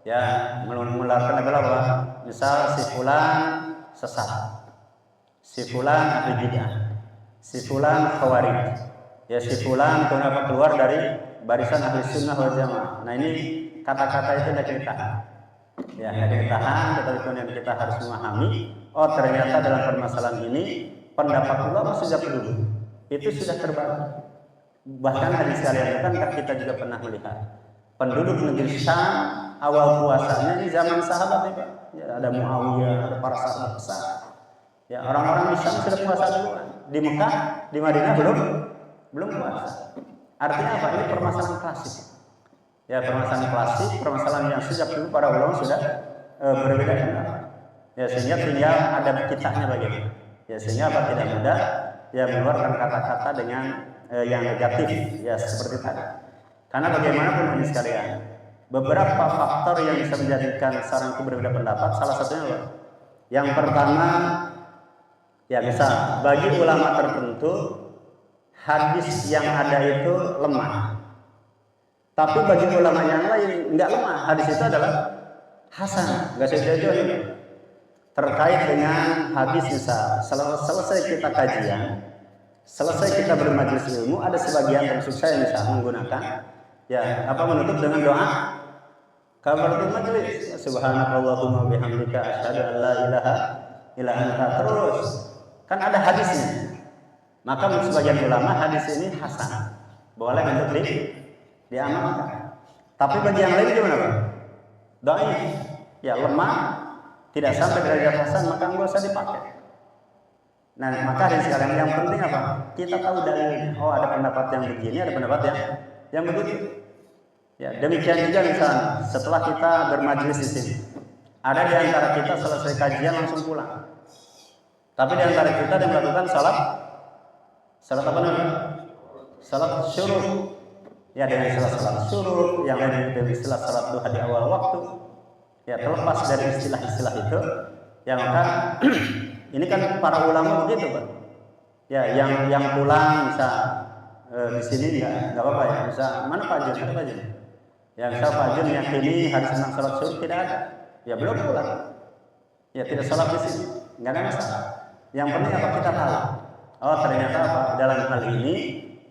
Ya, mengeluarkan label apa? Misal si fulan sesat, si fulan ahli bidah, si fulan khawarij, ya si fulan keluar dari barisan ahli sunnah wal jamaah. Nah, ini kata-kata itu tidak kita tahan. Ya, tidak ditahan, tetapi kemudian kita harus memahami, oh ternyata dalam permasalahan ini pendapat ulama sejak dulu itu sudah terbagi. Bahkan hadis sekalian kan kita juga pernah melihat penduduk negeri Syam awal puasanya di zaman sahabat ya, ya, ada Muawiyah, ada para sahabat besar. Ya, orang-orang di Syam sudah puasa duluan. Di Mekah, di Madinah belum puasa. Artinya apa? Ini permasalahan klasik. Ya, permasalahan klasik, permasalahan yang sejak dulu para ulama sudah berbeda pendapat. Ya, sehingga tinggal ada kitanya bagaimana. Ya, sehingga apa tidak mudah ya mengeluarkan kata-kata dengan yang negatif ya seperti tadi. Karena bagaimanapun ini sekalian, beberapa faktor yang bisa menjadikan seorang itu berbeda pendapat, salah satunya apa? Yang pertama, ya misal bagi ulama tertentu hadis yang ada itu lemah. Tapi bagi ulama yang lain enggak lemah, hadis itu adalah hasan, enggak sejajar. terkait dengan hadis misal selesai kita kajian, selesai kita bermajelis ilmu, ada sebagian termasuk saya misal menggunakan menutup dengan doa kafaratul majelis, subhanakallahumma bihamdika asyhadu an la ilaha illa anta, terus kan ada hadisnya. Maka menurut sebagian ulama hadis ini hasan, boleh untuk diamalkan. Tapi bagi yang lain gimana Pak? Dhaif, lemah, tidak sampai derajat hasan, maka enggak usah dipakai. Nah, maka dari sekarang yang penting apa? Kita tahu dalilnya. Oh, ada pendapat yang begini, ada pendapat yang begitu. Ya, demikian juga misalnya setelah kita bermajelis di sini, ada di antara kita selesai kajian langsung pulang. Tapi di antara kita yang melakukan salat apa namanya? Salat syuruk. Ya, dengan salat syuruk, yang lain dengan istilah salat duha di awal waktu. Ya, terlepas dari istilah-istilah itu, yang maka ini kan para ulama begitu Pak. Ya, yang pulang bisa di sini enggak apa-apa ya. Bisa mana Pak Jun? Ada Pak Jun? Yang misal Pak Jun yakini hadis tentang salat syuruk tidak ada. Ya belum pulang. Ya tidak salat di sini. Enggak ada masalah. Yang penting apa kita tahu. Oh, ternyata apa? Dalam hal ini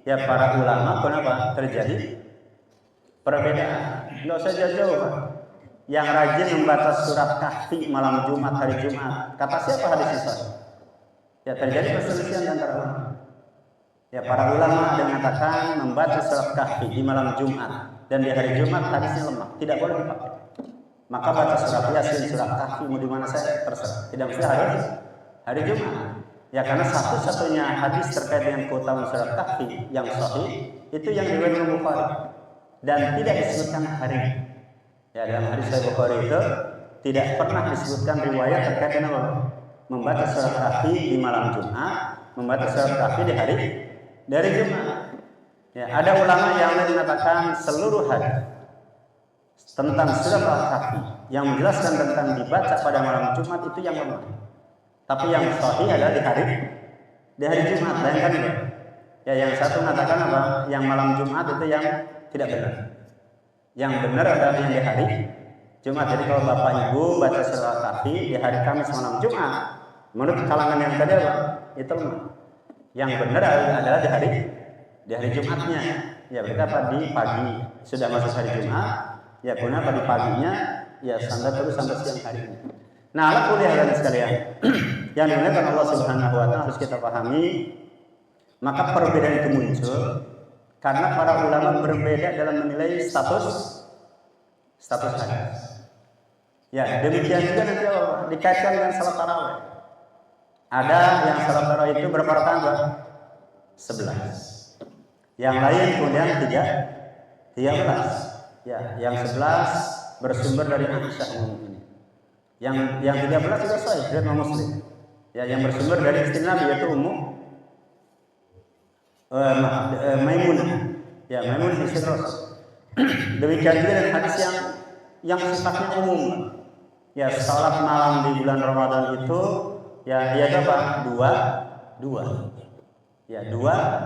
ya para ulama kenapa terjadi perbedaan. Enggak usah jauh-jauh Pak. Yang rajin membaca surat Kahfi malam Jumat, hari Jumat, kata siapa hadis itu? Ya terjadi perselisihan antara ulama. Ya para ulama ada mengatakan membaca surat Kahfi di malam Jumat dan di hari Jumat hadisnya lemah, tidak boleh dipakai. Maka baca surat Yasin, surat Kahfi mau di mana saya terserah. Tidak mesti hari Jumat. Ya karena satu-satunya hadis terkait dengan keutamaan surat Kahfi yang sahih itu yang diriwayatkan Bukhari dan tidak disebutkan hari. Ya dalam hadis Sahih Bukhari itu tidak pernah disebutkan riwayat terkait dengan membaca surat Kahfi di malam Jumat, membaca surat Kahfi di hari Jumat. Ya, ada ulama yang mengatakan seluruh hadis tentang surat Al-Kahfi yang menjelaskan tentang dibaca pada malam Jumat itu yang lemah. Tapi yang sahih adalah di hari Jumat. Bayangkan ya. Ya yang satu mengatakan apa? Yang malam Jumat itu yang tidak benar. Yang benar adalah yang di hari Jumat. Jadi kalau Bapak Ibu baca surat Al-Kahfi di hari Kamis malam Jumat, menurut kalangan yang tadi apa? Itu lemah. Yang benar adalah di hari Jumatnya. Ya berarti apa? Di pagi sudah masuk hari Jumat. Ya kenapa di paginya? Ya sampai terus sampai siang harinya. Nah, ala kuliah dan sekalian, yang dimuliakan Allah Subhanahu wa taala harus kita pahami, maka perbedaan itu muncul karena para ulama berbeda dalam menilai status hadis. Ya, demikian juga nanti dikaitkan dengan salat tarawih. Ada yang salat tarawih itu berapa rakaat? 11. Yang lain kemudian 13. Ya, yang 11 bersumber dari Aisyah ini. Yang 13 juga sahih dari Imam Muslim. Ya, yang bersumber dari istri Nabi yaitu Maimunah. Ya, Maimunah istri Rasul. Demikian juga dengan hadis yang sifatnya umum. Ya, salat malam di bulan Ramadan itu ya apa? Dua. Ya, dua.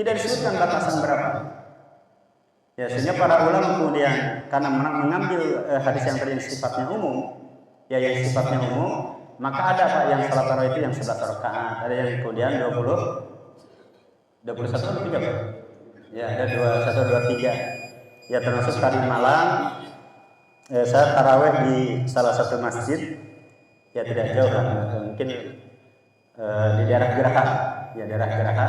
Tidak disebutkan batasan berapa. Ya, sehingga para ulama kemudian karena mengambil hadis yang tadi sifatnya umum, ya yang sifatnya umum, maka ada Pak yang salat tarawih itu yang 11 rakaat, ada yang kemudian 21 atau 3 Pak. Ya, ada 21 23. Ya termasuk tadi malam saya tarawih di salah satu masjid, ya tidak jauh kan, mungkin di daerah Geraha, ya daerah Geraha.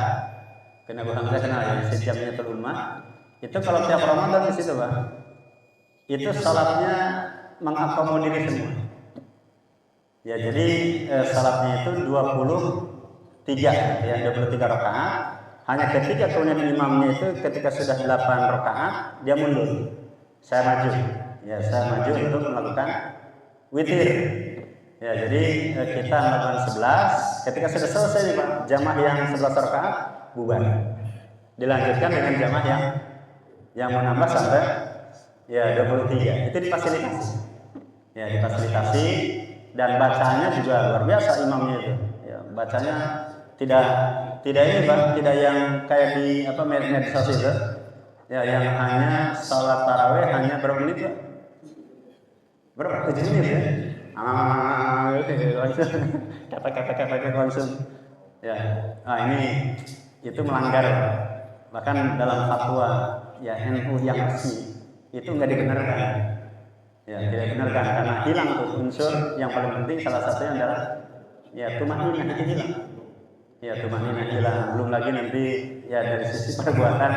Karena Bu Hamzah kenal ya, sejamnya Ummah. Itu kalau tiap Ramadan di situ Pak, itu salatnya mengakomodir semua. Ya jadi salatnya itu 23 ya 23 rakaat. Hanya ketika kemudian imamnya itu ketika sudah 8 rakaat dia mundur. Saya maju. Ya saya maju untuk melakukan witir. Ya jadi kita melakukan 11. Ketika sudah selesai nih Pak, jamaah yang 11 rakaat bubar. Dilanjutkan dengan jamaah yang menambah sampai ya 23. Itu difasilitasi. Ya difasilitasi dan bacanya juga luar biasa imamnya itu. Ya bacanya tidak ini Pak, tidak yang kayak di medsos itu. Ya yang hanya salat tarawih hanya berapa menit Pak? Berapa? 7 menit ya. kata-kata konsum. Ya, ini itu melanggar. Bahkan dalam fatwa ya NU yang resmi itu nggak dibenarkan. Ya, tidak dibenarkan karena hilang tuh unsur yang paling penting, salah satunya adalah ya tumaninah itu hilang. Ya tumaninah hilang. Belum lagi nanti ya dari sisi perbuatan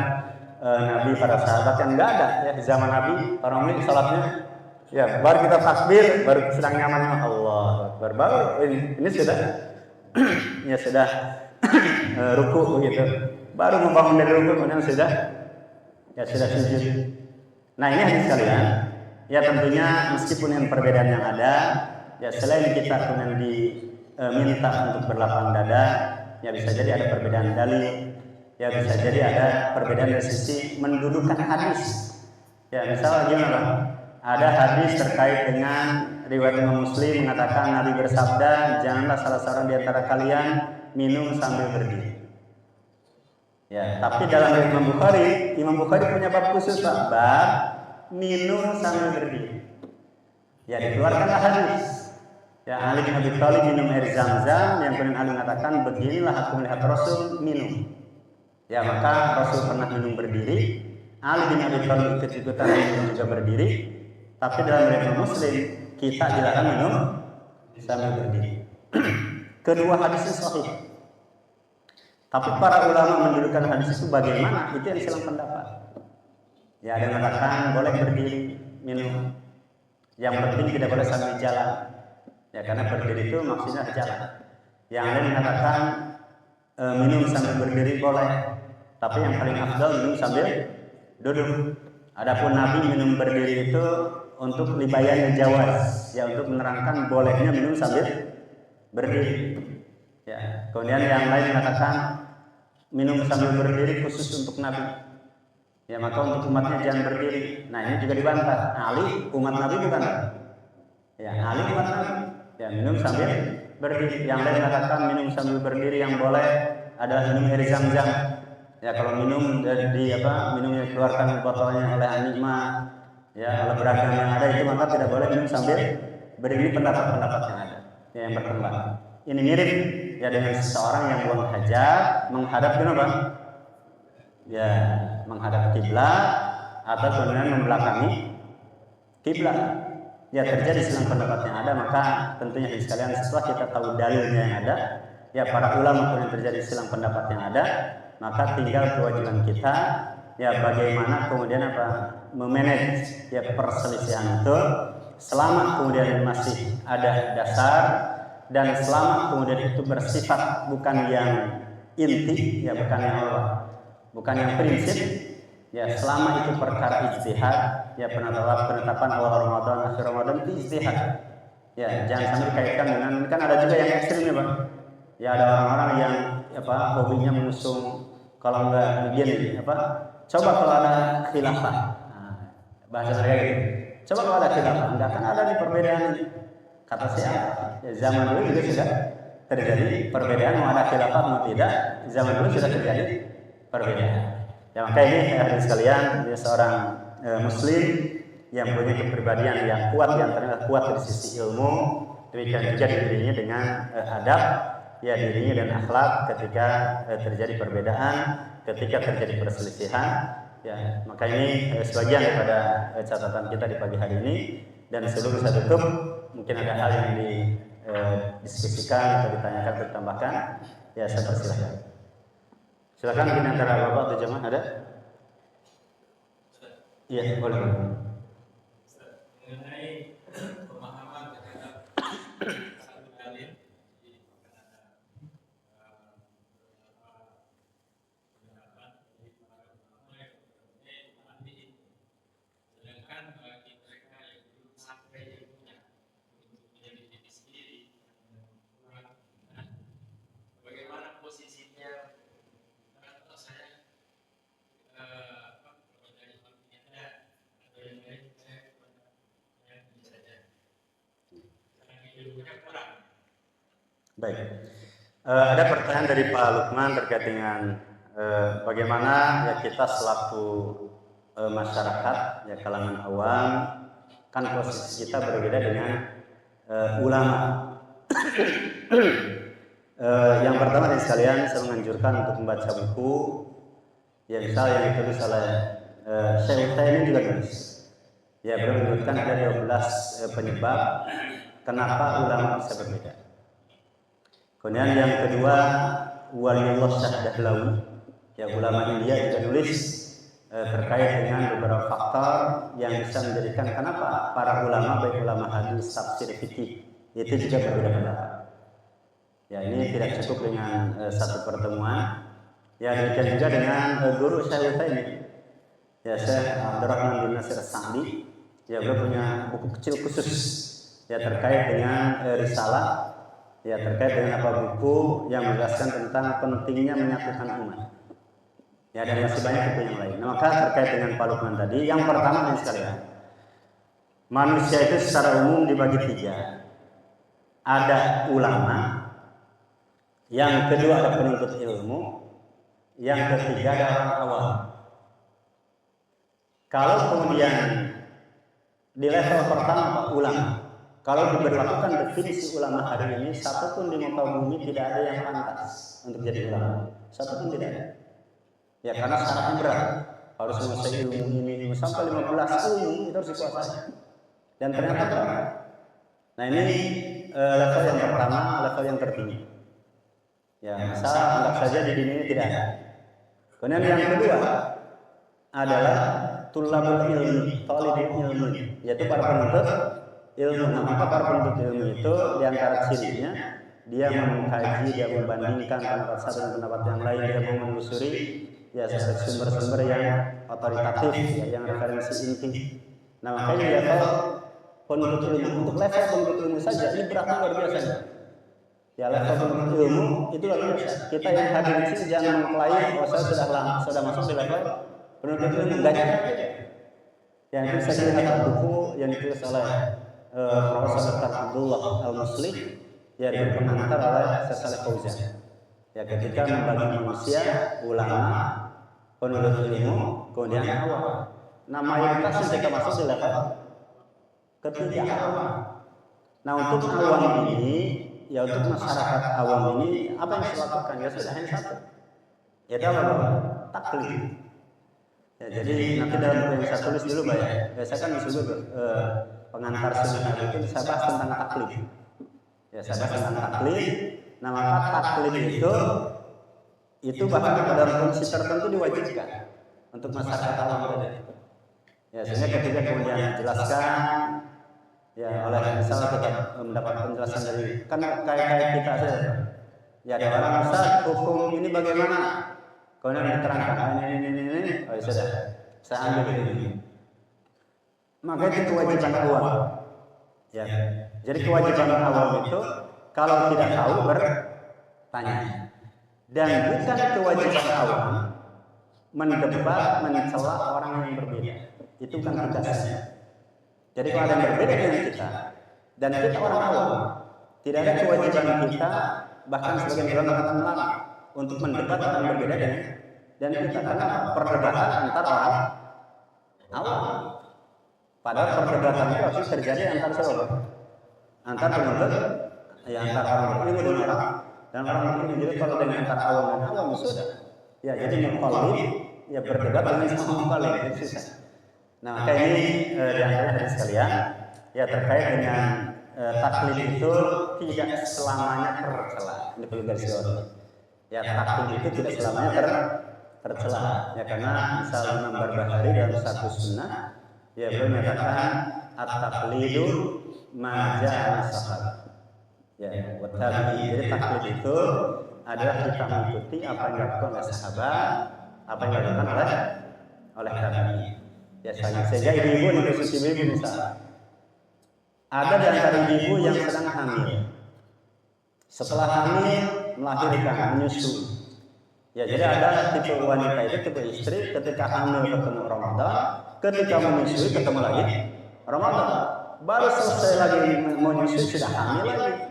Nabi, para sahabat yang nggak ada ya di zaman Nabi, orang ini salatnya ya baru kita takbir, baru sedang nyamannya Allah Akbar, baru ini sudah ya sudah ruku begitu, baru membangun dari ruku kemudian sudah sujud. Nah ini hadis sekalian, ya tentunya meskipun yang perbedaan yang ada, ya selain kita kemudian diminta untuk berlapang dada, ya bisa jadi ada perbedaan dalil, ya bisa jadi ada perbedaan dari sisi mendudukan hadis. Ya misal gimana? Ada hadis terkait dengan riwayat Imam Muslim mengatakan Nabi bersabda, janganlah salah seorang di antara kalian minum sambil berdiri. Ya, tapi dalam riwayat Imam Bukhari punya bab khusus, Pak, bab minum sambil berdiri. Ya dikeluarkanlah hadis. Ya Ali bin Abi Thalib minum air Zam-Zam, yang kemudian Ali mengatakan beginilah aku melihat Rasul minum. Ya maka Rasul pernah minum berdiri, Ali bin Abi Thalib ikut-ikutan minum juga berdiri, tapi dalam riwayat Muslim kita dilarang minum sambil berdiri. Kedua hadisnya sahih. Tapi para ulama mendudukan hadis itu bagaimana? Itu yang silang pendapat. Ya ada yang mengatakan boleh berdiri minum, yang penting tidak boleh sambil jalan. Ya karena berdiri itu maksudnya jalan. Yang lain mengatakan minum sambil berdiri boleh, tapi yang paling afdal minum sambil duduk. Adapun Nabi minum berdiri itu untuk libayan jawaz, ya untuk menerangkan bolehnya minum sambil berdiri. Ya, kemudian yang lain mengatakan minum sambil berdiri khusus untuk Nabi. Ya maka untuk umatnya jangan berdiri. Nah ini juga dibantah. Ali umat Nabi bukan? Ya Ali umat Nabi. Ya minum sambil berdiri. Yang lain mengatakan minum sambil berdiri yang boleh adalah minum air Zam-Zam. Ya kalau minum minum yang dikeluarkan botolnya oleh Anima, ya oleh beragam yang ada itu, maka tidak boleh minum sambil berdiri. Pendapat-pendapat yang ada ya, yang berkembang. Ini mirip ya dengan seseorang yang buang hajat menghadap kenapa? Ya menghadap kiblat atau kemudian membelakangi kiblat. Ya terjadi silang pendapat yang ada, maka tentunya sekalian setelah kita tahu dalilnya yang ada, ya para ulama kemudian terjadi silang pendapat yang ada, maka tinggal kewajiban kita ya bagaimana kemudian memanage ya perselisihan itu selama kemudian masih ada dasar dan selama kemudian itu bersifat bukan yang inti, ya bukan yang Allah, bukan yang prinsip, ya selama itu perkara ijtihad, ya penetapan awal Ramadan, akhir Ramadan itu ijtihad. Ya jangan sampai dikaitkan dengan, kan ada juga yang ekstrim ya Pak. Ya ada orang-orang yang hobinya mengusung, kalau enggak begini coba kalau ada khilafah. Nah, bahasa mereka gitu. Coba kalau ada khilafah, enggak akan ada di perbedaan ini. Kata siapa? Ya, zaman dulu juga sudah terjadi perbedaan, mau ada khilafah mau tidak, zaman dulu sudah terjadi perbedaan. Ya maka ini hadirin sekalian, dia seorang muslim yang punya kepribadian yang kuat, yang ternyata kuat dari sisi ilmu, demikian juga dirinya dengan adab, ya dirinya dan akhlak ketika terjadi perbedaan, ketika terjadi perselisihan. Ya maka ini sebagian daripada catatan kita di pagi hari ini, dan sebelum saya tutup mungkin ada hal yang didiskusikan atau ditanyakan atau ditambahkan, ya saya persilahkan. Silakan mungkin antara bapak atau jemaah ada? Iya boleh. Mengenai pemahaman terhadap satu dalil di pendapat dari para ulama yang berbeda, sedangkan bagi mereka yang belum sampai ilmunya untuk menjadi diri sendiri, bagaimana posisinya? Kalau saya dari ada atau yang lain, saya saja karena ilmunya kurang. Baik, ada pertanyaan dari Pak Lukman terkait dengan bagaimana ya kita selaku masyarakat, ya kalangan awam, kan posisi kita berbeda dengan ulama. Yang pertama dari sekalian, saya menganjurkan untuk membaca buku yang ditulis oleh Syekh Utsaimin juga tulis. Ya, beliau menyebutkan ada 12 penyebab kenapa ulama bisa berbeda. Kemudian yang kedua, Waliullah Shah Dahlawi, ya ulama India juga nulis terkait dengan beberapa faktor yang bisa menjadikan kenapa para ulama, baik ulama hadis, tafsir, fikih, itu juga berbeda pendapat. Ya, ini tidak cukup dengan satu pertemuan. Ya, demikian juga dengan guru Syekh Utsaimin, ya Syekh Abdurrahman bin Nasir As-Sa'di. Ya, beliau punya buku kecil khusus ya terkait dengan risalah, ya terkait dengan apa buku yang menjelaskan tentang pentingnya menyatukan umat. Ya, dan masih banyak buku yang lain. Nah, maka terkait dengan Pak Lukman tadi, yang pertama nih sekalian, manusia itu secara umum dibagi 3. Ada ulama, yang kedua ada penuntut ilmu, yang ketiga ada orang awam. Kalau kemudian di level pertama ulama, kalau diberlakukan definisi ulama hari ini, satu pun di muka bumi tidak ada yang pantas untuk jadi ulama. Satu pun tidak ada. Ya, karena syaratnya berat. Harus menguasai ilmu ini sampai 15 ilmu itu harus dikuasai. Dan ternyata berat. Nah, ini level yang pertama, level yang tertinggi. Ya, misal anggap saja di dunia ini tidak ada. Kemudian yang kedua adalah tulabul ilmi, talibul ilmi, yaitu para penuntut ilmu. Nah, maka para penuntut ilmu itu diantara cirinya dia mengkaji, dia membandingkan pendapat satu dengan pendapat yang lain, dia mau menelusuri ya sumber-sumber yang otoritatif, ya, yang referensi inti. Nah, makanya di level penuntut ilmu, untuk level penuntut ilmu saja ini beratnya luar biasa. Ya, level penuntut ilmu itu luar biasa. Kita yang hadir di sini jangan mengklaim oh saya sudah masuk di level penuntut ilmu, enggak ada. Yang itu saya lihat buku yang ditulis oleh Profesor Dr. Abdullah Al-Muslih, ya dipengantar oleh Syekh Shalih Fauzan. Ya, ketika membagi manusia, ulama, penuntut ilmu, kemudian awam. Nah, mayoritas mereka masuk di level ketiga awam. Nah, untuk awam ini, ya untuk masyarakat awam ini, apa yang harus dilakukan? Ya sudah hanya satu. Yaitu apa? Taklid. Ya, jadi nanti dalam buku yang saya tulis dulu Pak ya, saya kan disebut pengantar sunnah itu saya bahas tentang taklid. Ya, saya bahas tentang taklid. Nah, maka taklid itu bahkan pada kondisi tertentu diwajibkan untuk masyarakat awam tadi. Ya, sehingga ketika kemudian dijelaskan ya oleh misalnya kita mendapat penjelasan dari kan kayak kita saja. Ya, ada orang Ustaz, hukum ini bagaimana? Kemudian diterangkan ini. Oh, sudah. Saya ambil ini. Maka itu kewajiban awam. Ya. Jadi kewajiban awam itu kalau tidak tahu bertanya. Dan bukan kewajiban awam mendebat, mencela orang yang berbeda. Itu kan tugasnya. Jadi kalau ada yang berbeda dengan kita dan kita orang awam, tidak ada kewajiban kita bahkan sebagian ulama mengatakan melarang untuk mendebat orang yang berbeda dan kita, karena perdebatan antar orang awam. Padahal perdebatan itu harus terjadi antar siapa? Antar penuntut, ya antar orang berilmu dan orang berilmu. Jadi kalau dengan antar awam dan awam sudah. Ya, jadi mukallid ya berdebat dengan sama mukallid itu susah. Nah, kayak ini diantara dari sekalian ya terkait dengan taklid itu tidak selamanya tercela. Ini perlu garis bawahi. Ya, taklid itu tidak selamanya tercela. Ya, karena misal Imam Barbahari dalam satu sunnah ya beliau menyatakan at-taqlidu ma ja'a as-sahabah. Ya, jadi taklid itu adalah kita mengikuti apa yang dilakukan oleh sahabat, apa yang dilakukan oleh tabi'in. Ya, sehingga ibu-ibu di posisi ibu misalnya ada di antara ibu yang sedang hamil. Setelah hamil melahirkan, menyusui. Ya, jadi ada tipe wanita itu, tipe istri ketika hamil ketemu Ramadan, ketika menyusui ketemu lagi Ramadan. Baru selesai lagi menyusui sudah hamil lagi.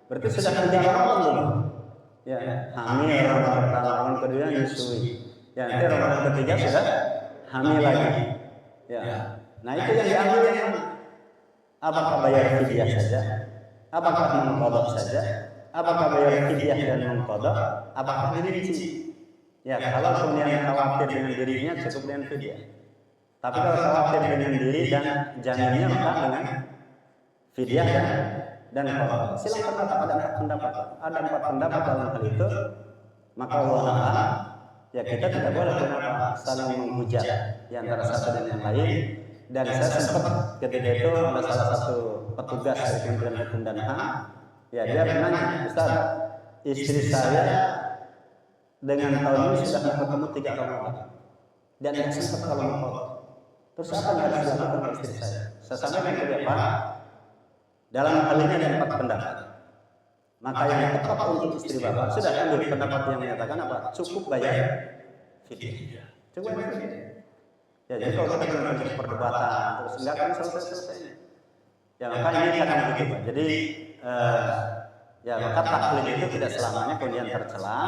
Berarti sudah kerja Ramadan belum? Ya, hamil Ramadan pertama, Ramadan kedua menyusui. Ya, nanti Ramadan ketiga sudah hamil lagi. Ya. Nah, itu yang diambil yang mana? Apakah bayar fidyah saja? Apakah mengqadha saja? Apakah bayar fidyah dan mengqadha? Apakah dirinci? Ya, kalau kemudian khawatir dengan dirinya cukup dengan fidyah. Tapi kalau khawatir dengan diri dan janinnya maka dengan fidyah dan qadha. Silakan ada 4 pendapat. Ada 4 pendapat dalam hal itu. Maka Allah ya kita tidak boleh saling menghujat di antara satu dan yang lain. Dan saya sempat ketika itu ada salah satu petugas dari Kementerian Hukum dan HAM, ya dia menanya, Ustaz, istri saya dengan tahun ini sudah ketemu 3 Ramadan dan tidak sempat kalau mau. Terus apa yang harus dilakukan oleh istri saya? Saya sampaikan ke dia, Pak, dalam hal ini ada 4 pendapat. Maka yang tepat untuk istri Bapak sudah ambil pendapat yang menyatakan apa? Cukup bayar fidyah. Cukup bayar fidyah. Ya, jadi kalau kita dengan perdebatan terus enggak akan selesai-selesainya. Ya maka ini kadang begitu Pak. Jadi ya maka taklid itu tidak selamanya kemudian tercela.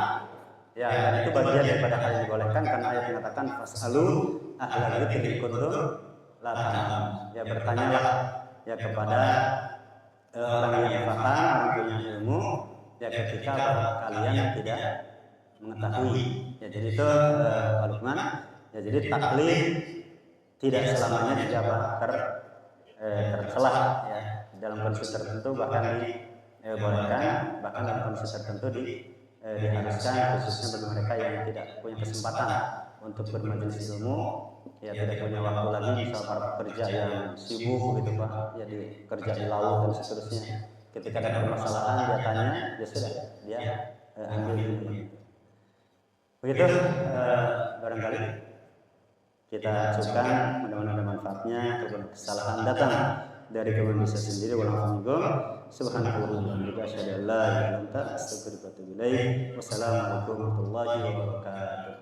Ya dan itu bagian daripada hal yang dibolehkan karena ayat mengatakan fasalu ahla dzikri kuntum la ta'lamun. Ya bertanyalah ya kepada orang yang paham, orang punya ilmu ya ketika kalian tidak mengetahui. Ya jadi itu Pak Lukman. Ya jadi taklid tidak selamanya juga tercelah ya dalam kondisi tertentu bahkan dibolehkan, bahkan dalam kondisi tertentu diharuskan khususnya bagi mereka yang tidak punya kesempatan untuk bermajelis ilmu, ya tidak punya waktu lagi, misal para pekerja yang sibuk begitu Pak, ya kerja di laut dan seterusnya. Ketika ada permasalahan dia tanya, ya sudah dia ambil ilmu. Begitu barangkali kita cukupkan, mudah-mudahan ada manfaatnya. Kalau kesalahan datang dari Kementerian sendiri, walhamdulillah. Subhanallah, asyhadu an la ilaha illa anta, astaghfiruka wa atubu ilaik. Wassalamualaikum warahmatullahi wabarakatuh.